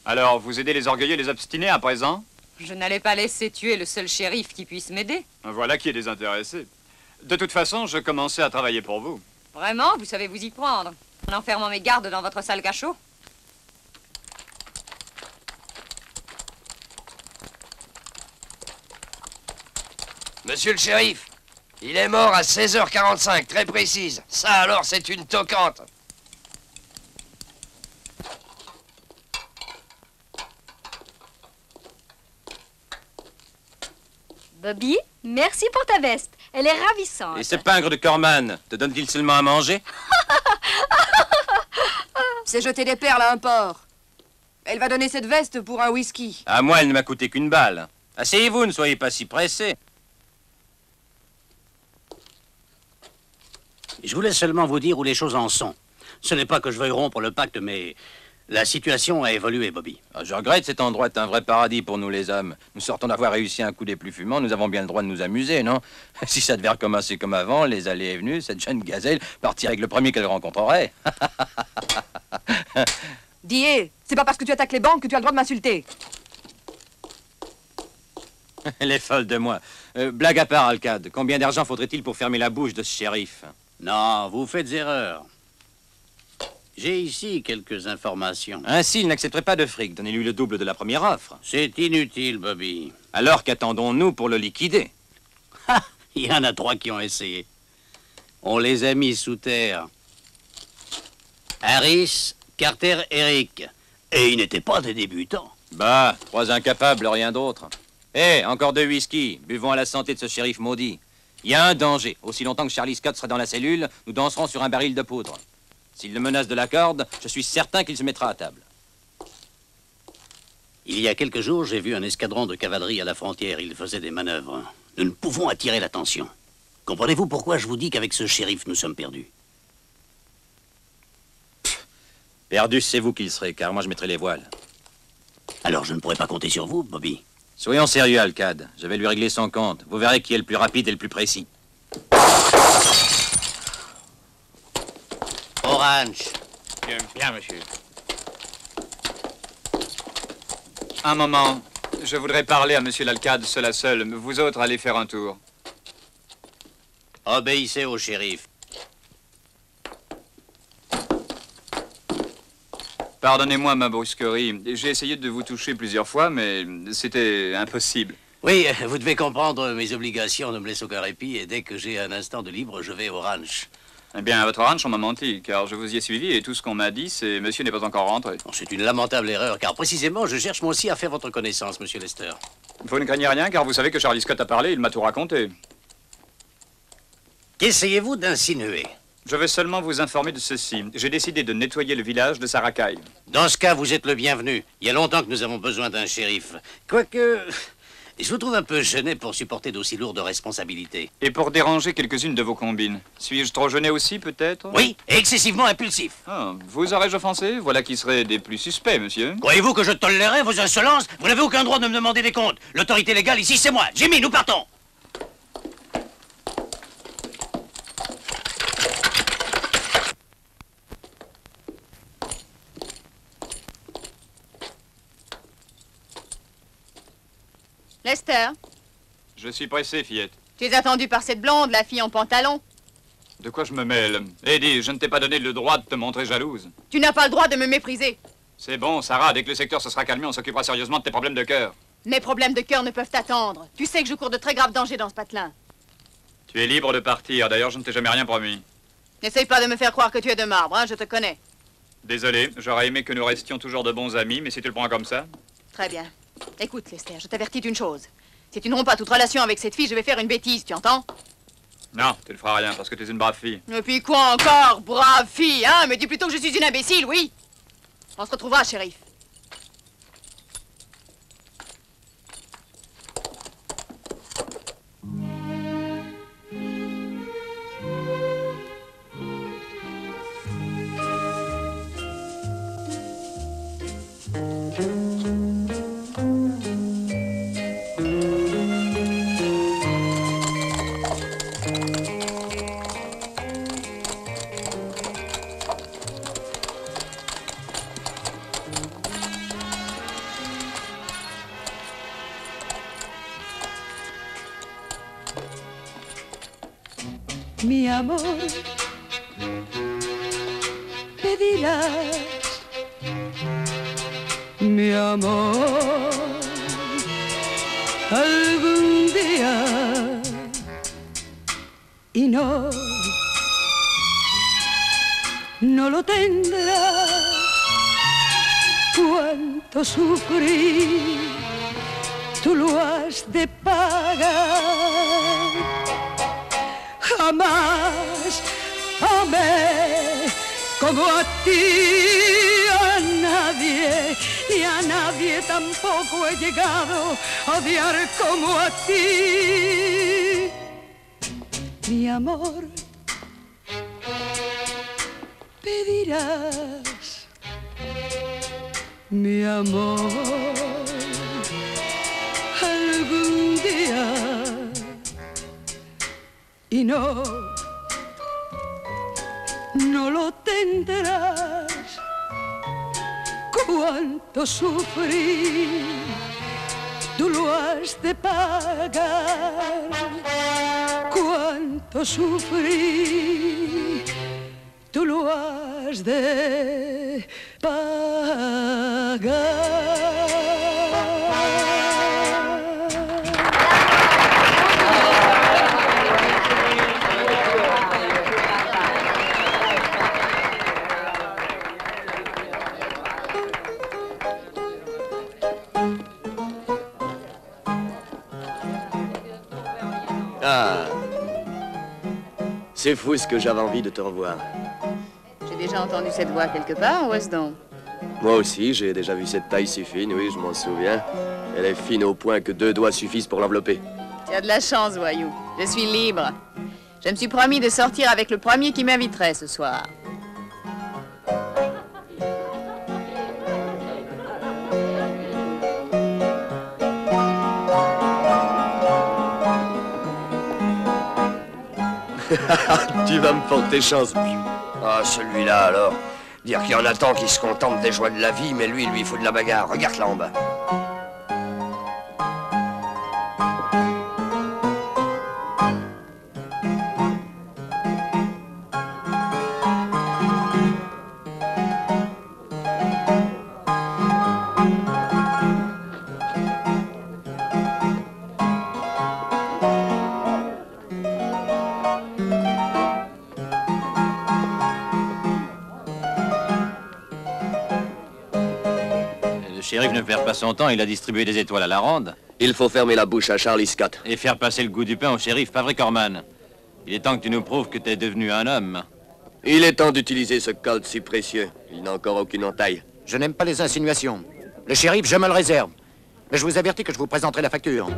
Alors, vous aidez les orgueilleux et les obstinés à présent? Je n'allais pas laisser tuer le seul shérif qui puisse m'aider. Voilà qui est désintéressé. De toute façon, je commençais à travailler pour vous. Vraiment, vous savez vous y prendre. En enfermant mes gardes dans votre salle cachot. Monsieur le shérif, il est mort à 16h45, très précise. Ça alors, c'est une toquante. Bobby, merci pour ta veste. Elle est ravissante. Et ce pingre de Corman, te donne-t-il seulement à manger? C'est jeter des perles à un porc. Elle va donner cette veste pour un whisky. À moi, elle ne m'a coûté qu'une balle. Asseyez-vous, ne soyez pas si pressés. Je voulais seulement vous dire où les choses en sont. Ce n'est pas que je veuille rompre le pacte, mais la situation a évolué, Bobby. Je regrette, cet endroit est un vrai paradis pour nous les hommes. Nous sortons d'avoir réussi un coup des plus fumants, nous avons bien le droit de nous amuser, non? Si ça devait recommencer comme avant, les allées et venues, cette jeune gazelle partirait avec le premier qu'elle rencontrerait. Die, c'est pas parce que tu attaques les banques que tu as le droit de m'insulter. Elle est folle de moi. Blague à part, Alcade, combien d'argent faudrait-il pour fermer la bouche de ce shérif? Non, vous faites erreur. J'ai ici quelques informations. Ainsi, il n'accepterait pas de fric. Donnez-lui le double de la première offre. C'est inutile, Bobby. Alors qu'attendons-nous pour le liquider? Il y en a 3 qui ont essayé. On les a mis sous terre. Harris, Carter, Eric. Et ils n'étaient pas des débutants. Bah, 3 incapables, rien d'autre. Hé, encore 2 whisky. Buvons à la santé de ce shérif maudit. Il y a un danger. Aussi longtemps que Charlie Scott sera dans la cellule, nous danserons sur un baril de poudre. S'il le menace de la corde, je suis certain qu'il se mettra à table. Il y a quelques jours, j'ai vu un escadron de cavalerie à la frontière. Ils faisaient des manœuvres. Nous ne pouvons attirer l'attention. Comprenez-vous pourquoi je vous dis qu'avec ce shérif, nous sommes perdus? Perdu, c'est vous qui le serez, car moi je mettrai les voiles. Alors je ne pourrai pas compter sur vous, Bobby. Soyons sérieux, Alcade. Je vais lui régler son compte. Vous verrez qui est le plus rapide et le plus précis. Orange. Bien, monsieur. Un moment. Je voudrais parler à monsieur l'Alcade seul à seul. Vous autres, allez faire un tour. Obéissez au shérif. Pardonnez-moi ma brusquerie. J'ai essayé de vous toucher plusieurs fois, mais c'était impossible. Oui, vous devez comprendre, mes obligations ne me laissent aucun répit, et dès que j'ai un instant de libre, je vais au ranch. Eh bien, à votre ranch, on m'a menti, car je vous y ai suivi, et tout ce qu'on m'a dit, c'est « Monsieur n'est pas encore rentré ». C'est une lamentable erreur, car précisément, je cherche moi aussi à faire votre connaissance, monsieur Lester. Vous ne craignez rien, car vous savez que Charlie Scott a parlé, il m'a tout raconté. Qu'essayez-vous d'insinuer? Je vais seulement vous informer de ceci. J'ai décidé de nettoyer le village de sa racaille. Dans ce cas, vous êtes le bienvenu. Il y a longtemps que nous avons besoin d'un shérif. Quoique, je vous trouve un peu gêné pour supporter d'aussi lourdes responsabilités. Et pour déranger quelques-unes de vos combines. Suis-je trop gêné aussi, peut-être? Oui, excessivement impulsif. Ah, vous aurais-je offensé? Voilà qui serait des plus suspects, monsieur. Croyez-vous que je tolérerais vos insolences? Vous n'avez aucun droit de me demander des comptes. L'autorité légale ici, c'est moi. Jimmy, nous partons. Lester, Je suis pressé, fillette. tu es attendu par cette blonde, la fille en pantalon. De quoi je me mêle? Eddie, je ne t'ai pas donné le droit de te montrer jalouse. Tu n'as pas le droit de me mépriser. C'est bon, Sarah, dès que le secteur se sera calmé, on s'occupera sérieusement de tes problèmes de cœur. Mes problèmes de cœur ne peuvent attendre. Tu sais que je cours de très graves dangers dans ce patelin. Tu es libre de partir, d'ailleurs je ne t'ai jamais rien promis. N'essaye pas de me faire croire que tu es de marbre, hein, je te connais. Désolé, j'aurais aimé que nous restions toujours de bons amis, mais si tu le prends comme ça... Très bien. Écoute, Lester, je t'avertis d'une chose. Si tu ne romps pas toute relation avec cette fille, je vais faire une bêtise, tu entends? Non, tu ne feras rien, parce que tu es une brave fille. Et puis quoi encore, brave fille, hein? Me dis plutôt que je suis une imbécile, oui? On se retrouvera, shérif. Mi amor, pedirás, mi amor, algún día y no lo tendrás. Cuánto sufrí, tú lo has de pagar. Jamás amé como a ti, a nadie, y a nadie tampoco he llegado a odiar como a ti. Mi amor, pedirás, mi amor, algún día. Y no lo tendrás. Cuánto sufrí, tú lo has de pagar. Cuánto sufrí, tú lo has de pagar. Ah, c'est fou ce que j'avais envie de te revoir. J'ai déjà entendu cette voix quelque part, où est-ce donc? Moi aussi, j'ai déjà vu cette taille si fine, oui, je m'en souviens. Elle est fine au point que 2 doigts suffisent pour l'envelopper. Tu as de la chance, voyou. Je suis libre. Je me suis promis de sortir avec le premier qui m'inviterait ce soir. Tu vas me porter chance. Ah, celui-là, alors. Dire qu'il y en a tant qui se contentent des joies de la vie, mais lui, il lui faut de la bagarre. Regarde là en bas. Le shérif ne perd pas son temps, il a distribué des étoiles à la ronde. Il faut fermer la bouche à Charlie Scott. Et faire passer le goût du pain au shérif, pas vrai, Corman? Il est temps que tu nous prouves que t'es devenu un homme. Il est temps d'utiliser ce Colt si précieux. Il n'a encore aucune entaille. Je n'aime pas les insinuations. Le shérif, je me le réserve. Mais je vous avertis que je vous présenterai la facture.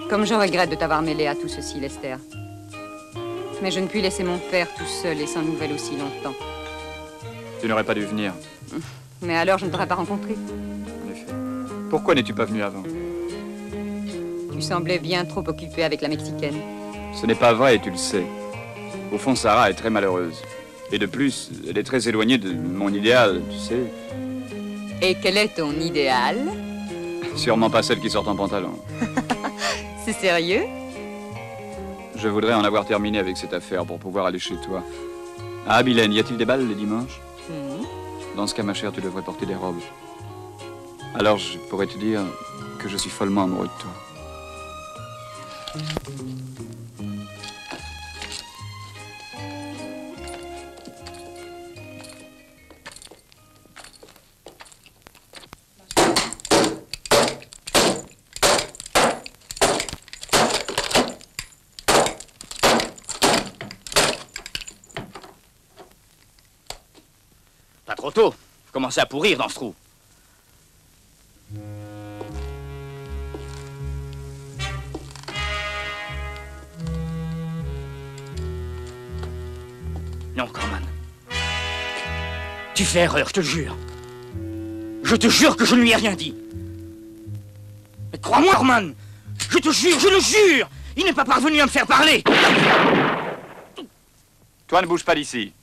Comme je regrette de t'avoir mêlé à tout ceci, Lester. Mais je ne puis laisser mon père tout seul et sans nouvelles aussi longtemps. Tu n'aurais pas dû venir. Mais alors, je ne t'aurais pas rencontré. En effet. Pourquoi n'es-tu pas venu avant? Tu semblais bien trop occupé avec la Mexicaine. Ce n'est pas vrai, tu le sais. Au fond, Sarah est très malheureuse. Et de plus, elle est très éloignée de mon idéal, tu sais. Et quel est ton idéal? Sûrement pas celle qui sort en pantalon. C'est sérieux? Je voudrais en avoir terminé avec cette affaire pour pouvoir aller chez toi. À Abilène, y a-t-il des balles les dimanches? Dans ce cas, ma chère, tu devrais porter des robes. Alors, je pourrais te dire que je suis follement amoureux de toi. Pas trop tôt. Vous commencez à pourrir dans ce trou. Non, Corman. Tu fais erreur, je te le jure. Je te jure que je ne lui ai rien dit. Mais crois-moi, Corman. Je te jure, je le jure. Il n'est pas parvenu à me faire parler. Toi, ne bouge pas d'ici.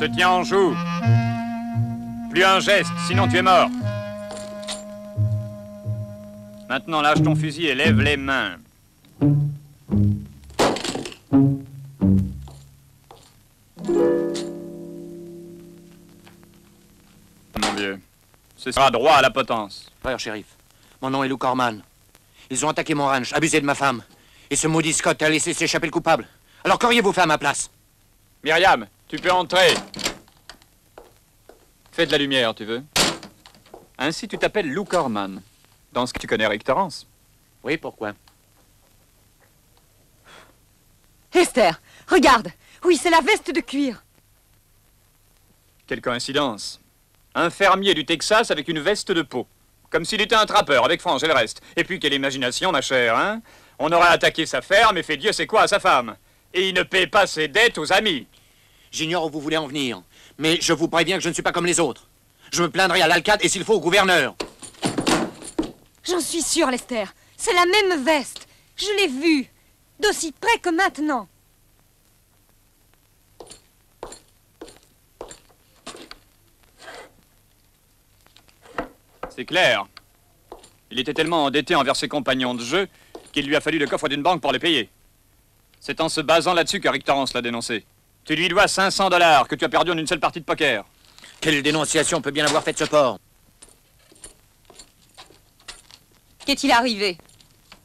Je te tiens en joue. Plus un geste, sinon tu es mort. Maintenant, lâche ton fusil et lève les mains. Mon vieux, ce sera droit à la potence. Frère shérif, mon nom est Lou Corman. Ils ont attaqué mon ranch, abusé de ma femme. Et ce maudit Scott a laissé s'échapper le coupable. Alors qu'auriez-vous fait à ma place? Myriam, tu peux entrer. Fais de la lumière, tu veux? Ainsi, tu t'appelles Lou Corman. Dans ce que tu connais Rick Torrance? Oui, pourquoi? Esther, regarde. Oui, c'est la veste de cuir. Quelle coïncidence. Un fermier du Texas avec une veste de peau. Comme s'il était un trappeur, avec frange et le reste. Et puis, quelle imagination, ma chère, hein? On aurait attaqué sa ferme et fait Dieu sait quoi à sa femme. Et il ne paie pas ses dettes aux amis. J'ignore où vous voulez en venir, mais je vous préviens que je ne suis pas comme les autres. Je me plaindrai à l'alcade et s'il faut au gouverneur. J'en suis sûre, Lester. C'est la même veste. Je l'ai vue. D'aussi près que maintenant. C'est clair. Il était tellement endetté envers ses compagnons de jeu qu'il lui a fallu le coffre d'une banque pour les payer. C'est en se basant là-dessus que Rick Torrance l'a dénoncé. Tu lui dois 500 $ que tu as perdu en une seule partie de poker. Quelle dénonciation peut bien avoir fait de ce porc? Qu'est-il arrivé?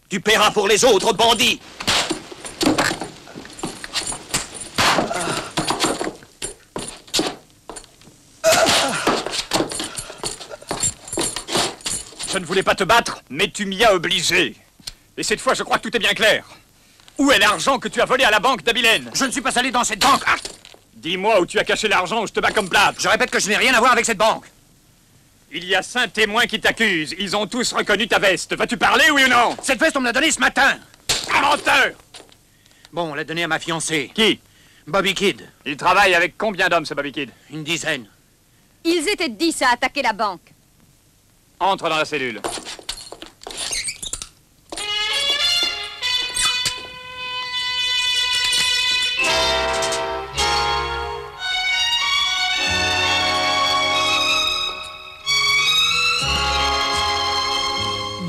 Tu paieras pour les autres, bandits! Je ne voulais pas te battre, mais tu m'y as obligé. Et cette fois, je crois que tout est bien clair. Où est l'argent que tu as volé à la banque d'Abilène? Je ne suis pas allé dans cette banque. Ah! Dis-moi où tu as caché l'argent ou je te bats comme plate. Je répète que je n'ai rien à voir avec cette banque. Il y a 5 témoins qui t'accusent. Ils ont tous reconnu ta veste. Vas-tu parler, oui ou non? Cette veste, on me l'a donnée ce matin. Menteur! Bon, on l'a donnée à ma fiancée. Qui? Bobby Kidd. Il travaille avec combien d'hommes, ce Bobby Kidd? Une dizaine. Ils étaient 10 à attaquer la banque. Entre dans la cellule.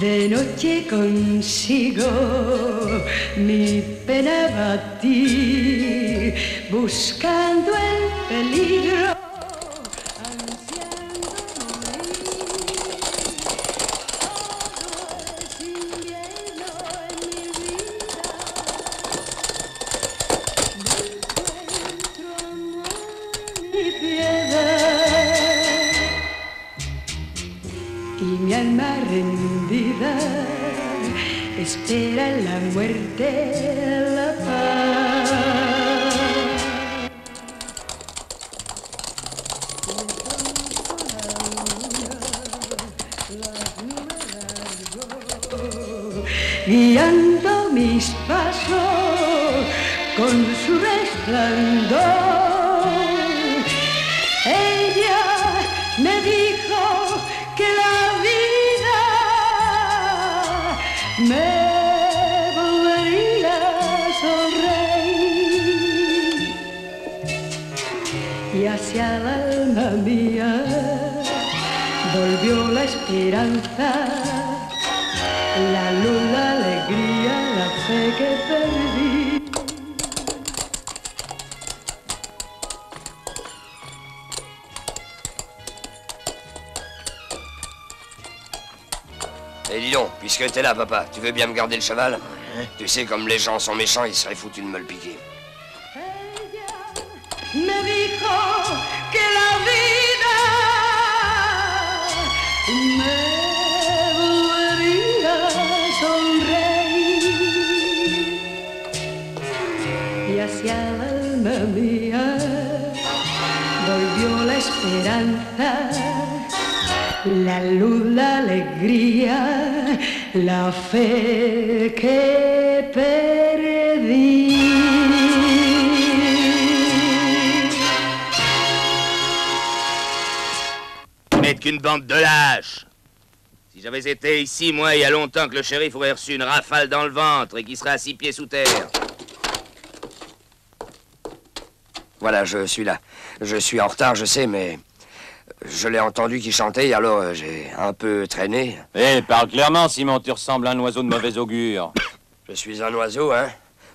De noche consigo mi pena batir, buscando el peligro, ansiando morir. Todo es invierno en mi vida. No encuentro amor ni piedad. Y mi alma rendida espera la muerte, la paz. Guiando mis pasos con su resplandor, ella me dijo que la vida me volvería a sonreír y hacia el alma mía volvió la esperanza, la luz, la alegría, la fe que perdí. Et dis donc, puisque t'es là, papa, tu veux bien me garder le cheval? Tu sais, comme les gens sont méchants, ils seraient foutus de me le piquer. Me dijo que la vida me volvería a sonreír y hacia el alma mía volvió la esperanza, la luz, la alegría, la fe que perdí. Vous n'êtes qu'une bande de lâches. Si j'avais été ici, moi, il y a longtemps que le shérif aurait reçu une rafale dans le ventre et qu'il serait à 6 pieds sous terre. Voilà, je suis là. Je suis en retard, je sais, mais... Je l'ai entendu qui chantait, alors j'ai un peu traîné. Eh, parle clairement, Simon, tu ressembles à un oiseau de mauvais augure. Je suis un oiseau, hein?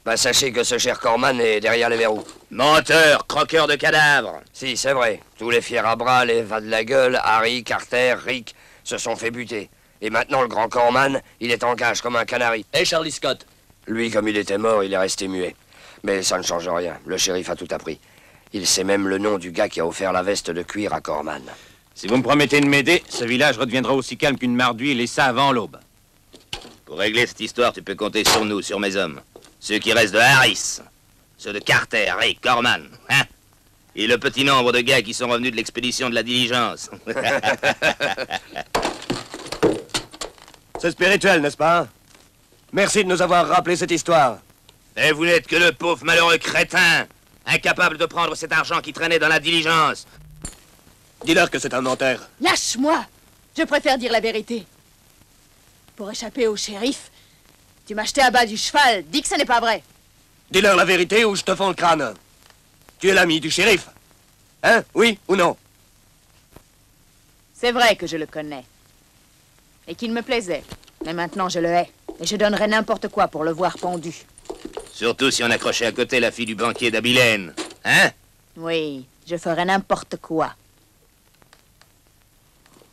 Bah, sachez que ce cher Corman est derrière les verrous. Menteur, croqueur de cadavres. Si, c'est vrai. Tous les fiers à bras, les va de la gueule, Harry, Carter, Rick, se sont fait buter. Et maintenant, le grand Corman, il est en cage comme un canari. Et Charlie Scott? Lui, comme il était mort, il est resté muet. Mais ça ne change rien. Le shérif a tout appris. Il sait même le nom du gars qui a offert la veste de cuir à Corman. Si vous me promettez de m'aider, ce village redeviendra aussi calme qu'une mare d'huile, et ça avant l'aube. Pour régler cette histoire, tu peux compter sur nous, sur mes hommes. Ceux qui restent de Harris, ceux de Carter, Rick, Corman, hein? Et le petit nombre de gars qui sont revenus de l'expédition de la diligence. C'est spirituel, n'est-ce pas? Merci de nous avoir rappelé cette histoire. Et vous n'êtes que le pauvre malheureux crétin, incapable de prendre cet argent qui traînait dans la diligence. Dis-leur que c'est un menteur. Lâche-moi! Je préfère dire la vérité. Pour échapper au shérif, tu m'as jeté à bas du cheval. Dis que ce n'est pas vrai. Dis-leur la vérité ou je te fends le crâne. Tu es l'ami du shérif. Hein? Oui ou non? C'est vrai que je le connais. Et qu'il me plaisait. Mais maintenant, je le hais. Et je donnerais n'importe quoi pour le voir pendu. Surtout si on accrochait à côté la fille du banquier d'Abilène. Hein? Oui, je ferais n'importe quoi.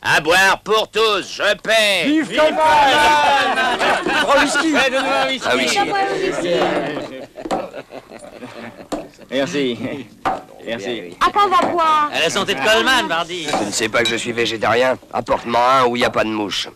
À boire pour tous, je paie! Vive Colman! Prends whisky! Donne-nous un whisky! Ah, whisky. Merci. Merci. À quand on va boire? À la santé de Coleman, Bardi. Tu ne sais pas que je suis végétarien? Apporte-moi un où il n'y a pas de mouche.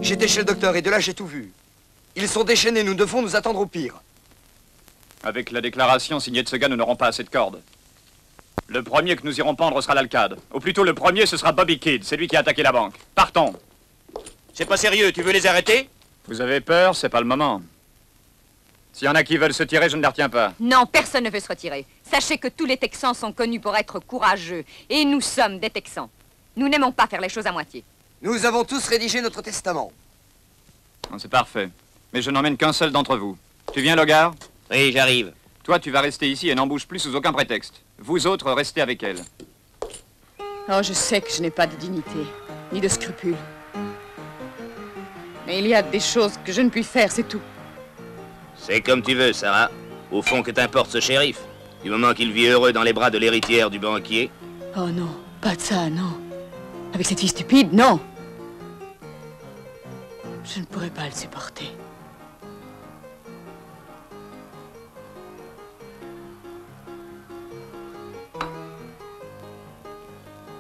J'étais chez le docteur et de là j'ai tout vu. Ils sont déchaînés, nous devons nous attendre au pire. Avec la déclaration signée de ce gars, nous n'aurons pas assez de cordes. Le premier que nous irons pendre sera l'Alcade. Ou plutôt, le premier, ce sera Bobby Kidd. C'est lui qui a attaqué la banque. Partons. C'est pas sérieux, tu veux les arrêter? Vous avez peur, c'est pas le moment. S'il y en a qui veulent se tirer, je ne les retiens pas. Non, personne ne veut se retirer. Sachez que tous les Texans sont connus pour être courageux. Et nous sommes des Texans. Nous n'aimons pas faire les choses à moitié. Nous avons tous rédigé notre testament. C'est parfait. Mais je n'emmène qu'un seul d'entre vous. Tu viens, Logar? Oui, j'arrive. Toi, tu vas rester ici et n'en bouge plus sous aucun prétexte. Vous autres, restez avec elle. Oh, je sais que je n'ai pas de dignité, ni de scrupules. Mais il y a des choses que je ne puis faire, c'est tout. C'est comme tu veux, Sarah. Au fond, que t'importe ce shérif? Du moment qu'il vit heureux dans les bras de l'héritière du banquier. Oh non, pas de ça, non. Avec cette fille stupide, non. Je ne pourrais pas le supporter.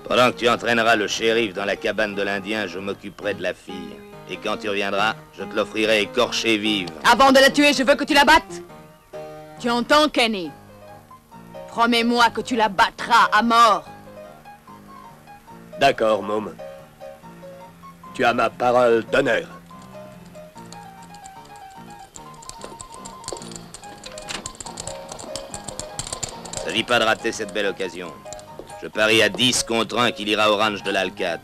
Pendant que tu entraîneras le shérif dans la cabane de l'Indien, je m'occuperai de la fille. Et quand tu reviendras, je te l'offrirai écorchée vive. Avant de la tuer, je veux que tu la battes. Tu entends, Kenny? Promets-moi que tu la battras à mort. D'accord, môme. Tu as ma parole d'honneur. S'agit pas de rater cette belle occasion. Je parie à 10 contre 1 qu'il ira au ranch de l'Alcade.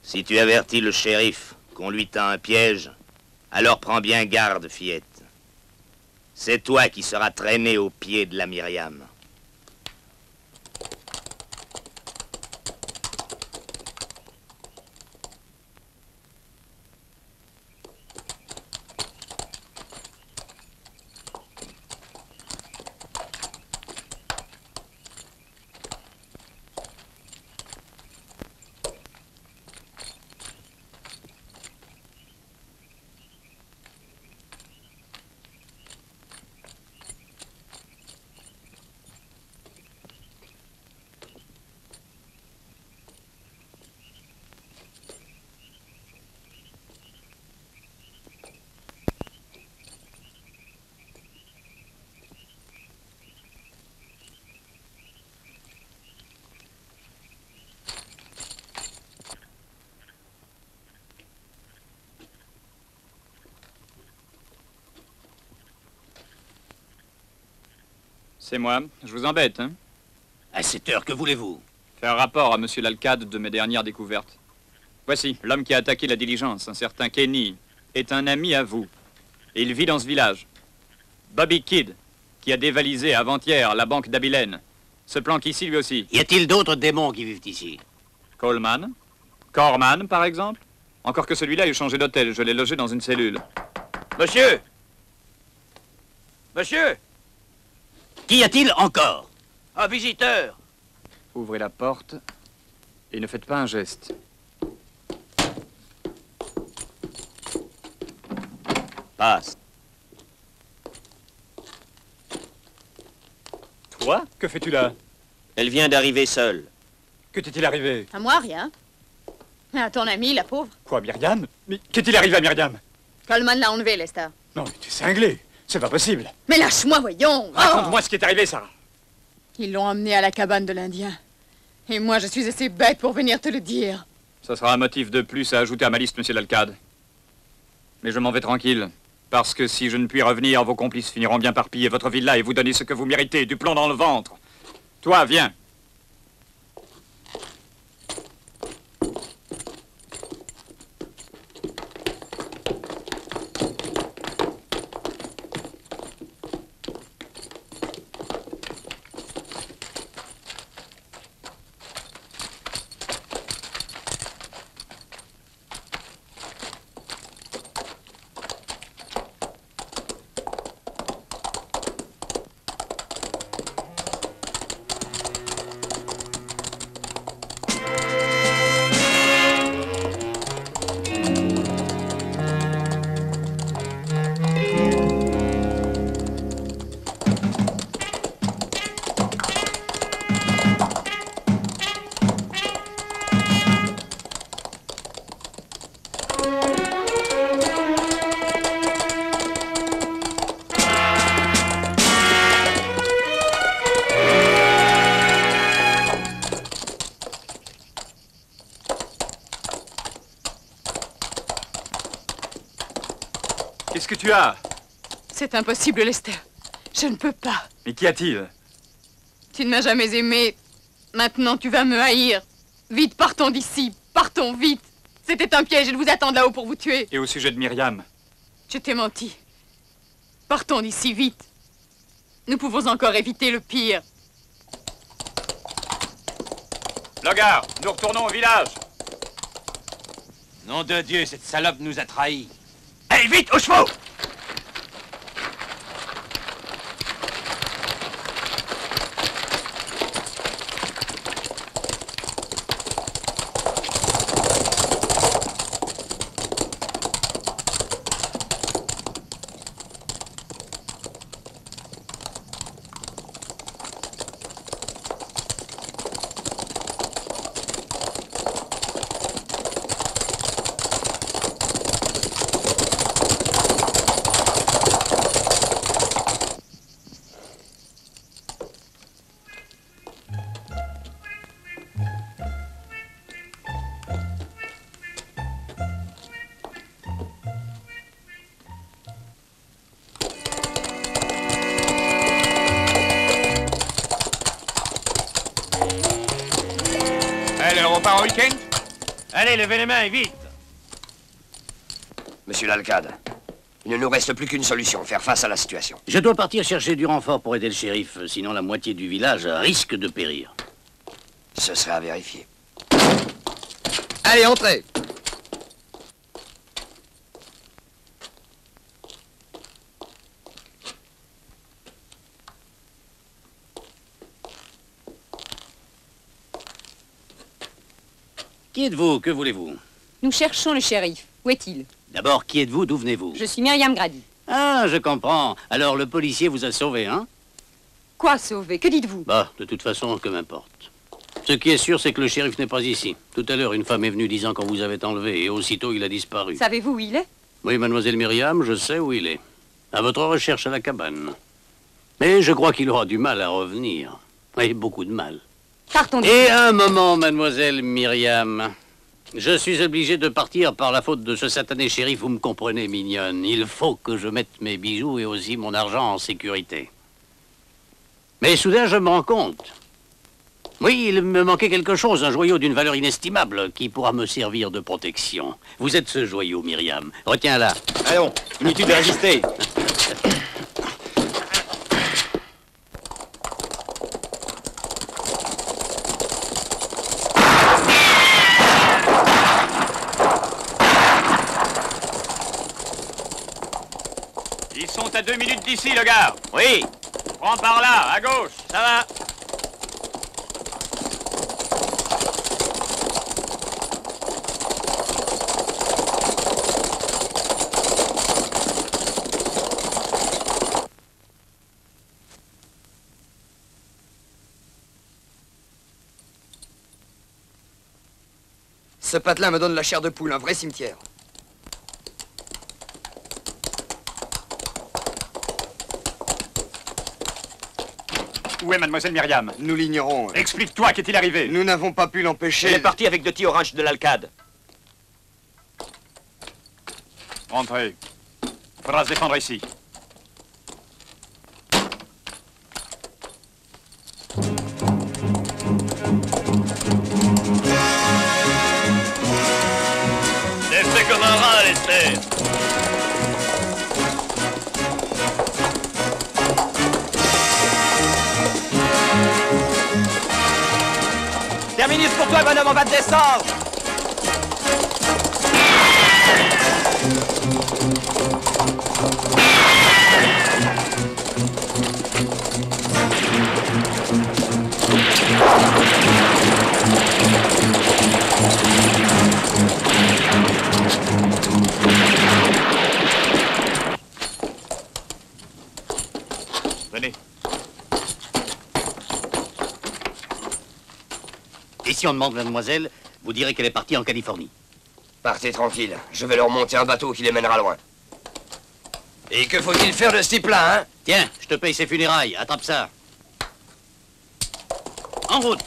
Si tu avertis le shérif qu'on lui tend un piège, alors prends bien garde, fillette. C'est toi qui seras traîné au pied de la Myriam. C'est moi. Je vous embête, hein? À cette heure, que voulez-vous? Faire rapport à monsieur l'Alcade de mes dernières découvertes. Voici, l'homme qui a attaqué la diligence, un certain Kenny, est un ami à vous. Et il vit dans ce village. Bobby Kidd, qui a dévalisé avant-hier la banque d'Abilène, se planque ici lui aussi. Y a-t-il d'autres démons qui vivent ici? Coleman, Corman, par exemple. Encore que celui-là ait changé d'hôtel, je l'ai logé dans une cellule. Monsieur! Monsieur! Qu'y a-t-il encore? Un visiteur! Ouvrez la porte et ne faites pas un geste. Passe. Toi? Que fais-tu là? Elle vient d'arriver seule. Que t'est-il arrivé? À moi, rien. Mais à ton ami, la pauvre. Quoi, Myriam? Mais qu'est-il arrivé à Myriam? Coleman l'a enlevé, Lester. Non, mais t'es cinglé. C'est pas possible. Mais lâche-moi, voyons. Raconte-moi ce qui est arrivé, Sarah. Ils l'ont emmené à la cabane de l'Indien. Et moi, je suis assez bête pour venir te le dire. Ça sera un motif de plus à ajouter à ma liste, monsieur l'alcade. Mais je m'en vais tranquille. Parce que si je ne puis revenir, vos complices finiront bien par piller votre villa et vous donner ce que vous méritez, du plomb dans le ventre. Toi, viens. Qu'est-ce que tu as? C'est impossible, Lester. Je ne peux pas. Mais qu'y a-t-il? Tu ne m'as jamais aimé. Maintenant, tu vas me haïr. Vite, partons d'ici. Partons, vite. C'était un piège. Ils vous attendent là-haut pour vous tuer. Et au sujet de Myriam? Je t'ai menti. Partons d'ici, vite. Nous pouvons encore éviter le pire. Logar, nous retournons au village. Nom de Dieu, cette salope nous a trahis. Allez, vite, aux chevaux! Alors, on part en week-end? Allez, levez les mains, vite! Monsieur l'alcade, il ne nous reste plus qu'une solution, faire face à la situation. Je dois partir chercher du renfort pour aider le shérif, sinon la moitié du village risque de périr. Ce serait à vérifier. Allez, entrez. Qui êtes-vous? Que voulez-vous? Nous cherchons le shérif. Où est-il? D'abord, qui êtes-vous? D'où venez-vous? Je suis Myriam Grady. Ah, je comprends. Alors, le policier vous a sauvé, hein? Quoi sauver? Que dites-vous? Bah, de toute façon, que m'importe. Ce qui est sûr, c'est que le shérif n'est pas ici. Tout à l'heure, une femme est venue disant qu'on vous avait enlevé, et aussitôt, il a disparu. Savez-vous où il est? Oui, mademoiselle Myriam, je sais où il est. À votre recherche à la cabane. Mais je crois qu'il aura du mal à revenir. Oui, beaucoup de mal. Partons. Et un moment, mademoiselle Myriam. Je suis obligé de partir par la faute de ce satané shérif, vous me comprenez, mignonne. Il faut que je mette mes bijoux et aussi mon argent en sécurité. Mais soudain, je me rends compte. Oui, il me manquait quelque chose, un joyau d'une valeur inestimable qui pourra me servir de protection. Vous êtes ce joyau, Myriam. Retiens-la. Allons, inutile de résister. Ils sont à 2 minutes d'ici, le gars. Oui. Prends par là, à gauche. Ça va. Ce patelin me donne la chair de poule, un vrai cimetière. Où est mademoiselle Myriam? Nous l'ignorons. Explique-toi, qu'est-il arrivé? Nous n'avons pas pu l'empêcher. Elle est partie avec Doty au ranch de l'Alcade. Rentrez. Faudra se défendre ici. T'es fait comme un rat, Lester. Terminus pour toi, bonhomme, on va te descendre. Venez. Et si on demande mademoiselle, vous direz qu'elle est partie en Californie. Partez tranquille, je vais leur monter un bateau qui les mènera loin. Et que faut-il faire de ce type-là, hein? Tiens, je te paye ses funérailles, attrape ça. En route.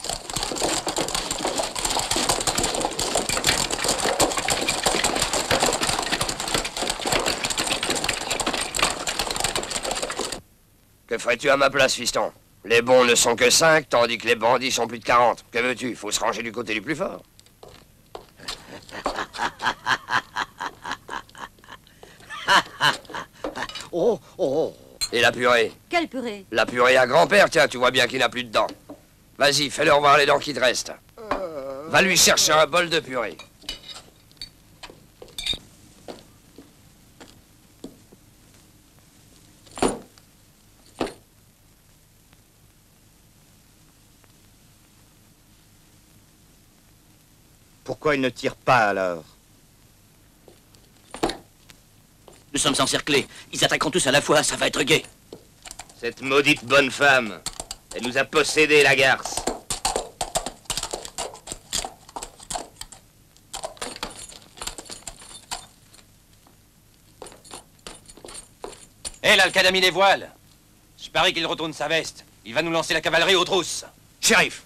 Que ferais-tu à ma place, fiston? Les bons ne sont que 5, tandis que les bandits sont plus de 40. Que veux-tu? Faut se ranger du côté du plus fort. Oh, oh, oh. Et la purée? Quelle purée? La purée à grand-père, tiens, tu vois bien qu'il n'a plus de dents. Vas-y, fais-leur voir les dents qui te restent. Va lui chercher un bol de purée. Pourquoi ils ne tirent pas alors? Nous sommes encerclés. Ils attaqueront tous à la fois, ça va être gai. Cette maudite bonne femme, elle nous a possédé la garce. Hé, l'Alcade a mis les voiles. Je parie qu'il retourne sa veste. Il va nous lancer la cavalerie aux trousses. Shérif,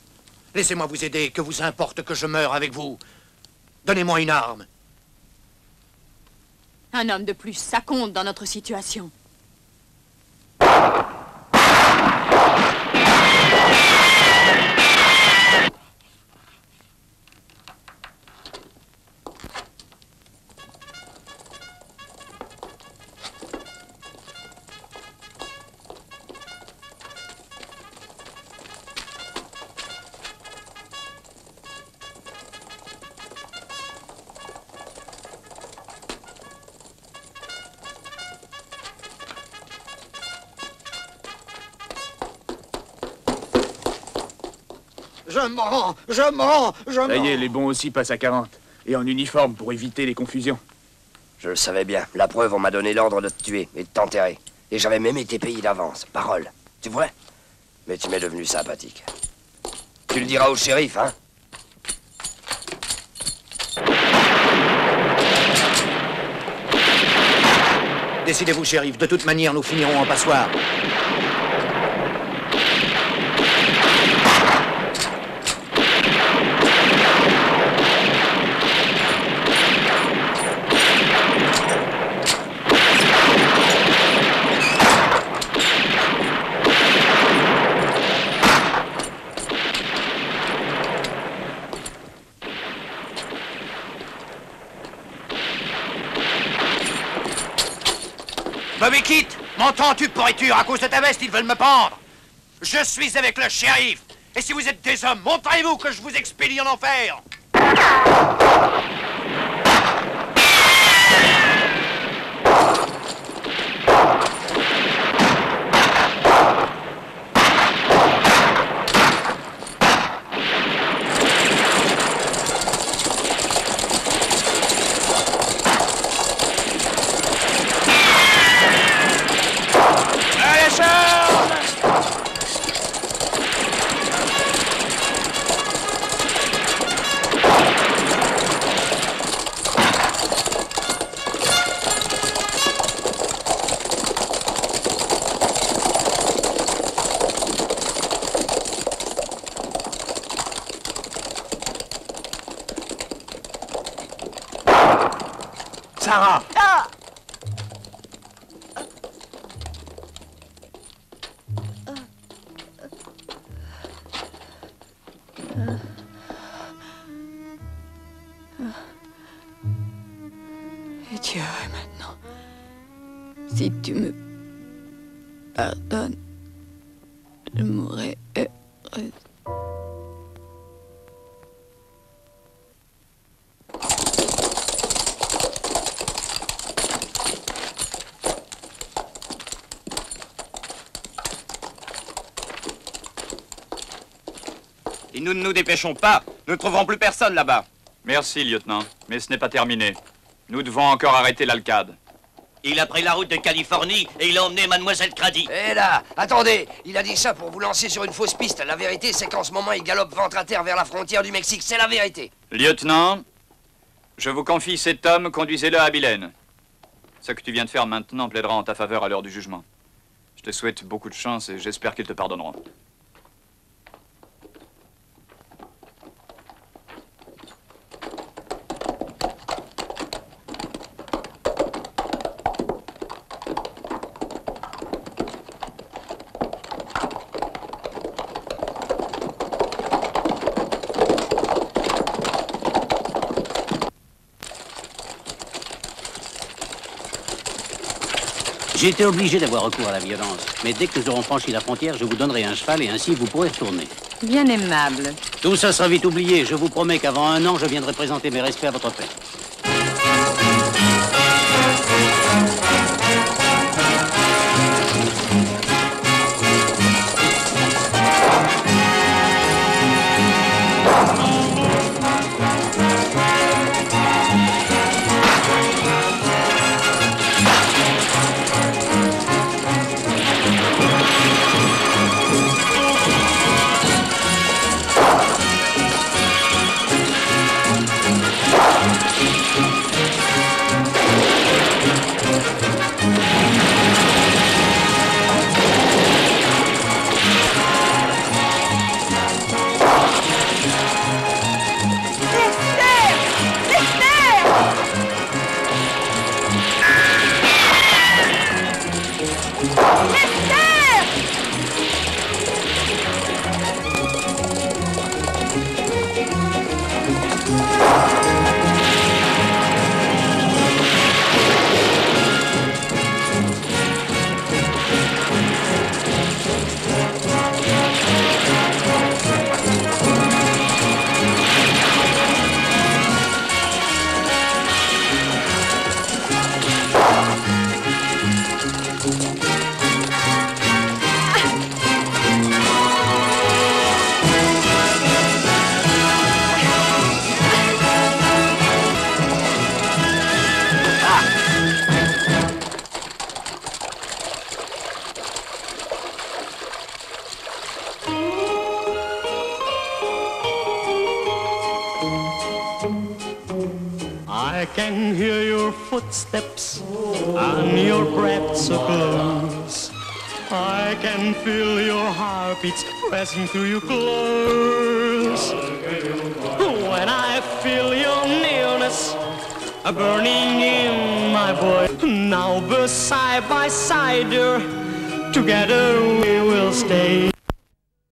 laissez-moi vous aider, que vous importe que je meure avec vous. Donnez-moi une arme. Un homme de plus, ça compte dans notre situation. Je mens. Ça y est, les bons aussi passent à 40. Et en uniforme pour éviter les confusions. Je le savais bien. La preuve, on m'a donné l'ordre de te tuer et de t'enterrer. Et j'avais même été payé d'avance. Parole. Tu vois? Mais tu m'es devenu sympathique. Tu le diras au shérif, hein? Décidez-vous, shérif. De toute manière, nous finirons en passoire. Bobby Kit, m'entends-tu, pourriture? À cause de ta veste, ils veulent me pendre. Je suis avec le shérif. Et si vous êtes des hommes, montrez-vous que je vous expédie en enfer. Sarah! Ah! Et Dieu, maintenant, si tu me pardonnes, je mourrai heureuse. Si nous ne nous dépêchons pas, nous ne trouverons plus personne là-bas. Merci, lieutenant. Mais ce n'est pas terminé. Nous devons encore arrêter l'Alcade. Il a pris la route de Californie et il a emmené Mademoiselle Crady. Eh là, attendez, il a dit ça pour vous lancer sur une fausse piste. La vérité, c'est qu'en ce moment, il galope ventre à terre vers la frontière du Mexique. C'est la vérité. Lieutenant, je vous confie cet homme, conduisez-le à Abilène. Ce que tu viens de faire maintenant plaidera en ta faveur à l'heure du jugement. Je te souhaite beaucoup de chance et j'espère qu'ils te pardonneront. J'ai été obligé d'avoir recours à la violence. Mais dès que nous aurons franchi la frontière, je vous donnerai un cheval et ainsi vous pourrez retourner. Bien aimable. Tout ça sera vite oublié. Je vous promets qu'avant 1 an, je viendrai présenter mes respects à votre père. I can hear your footsteps and your breath so close. I can feel your heartbeats pressing through your clothes. When I feel your nearness burning in my voice. Now we're side by side, dear. Together we will stay.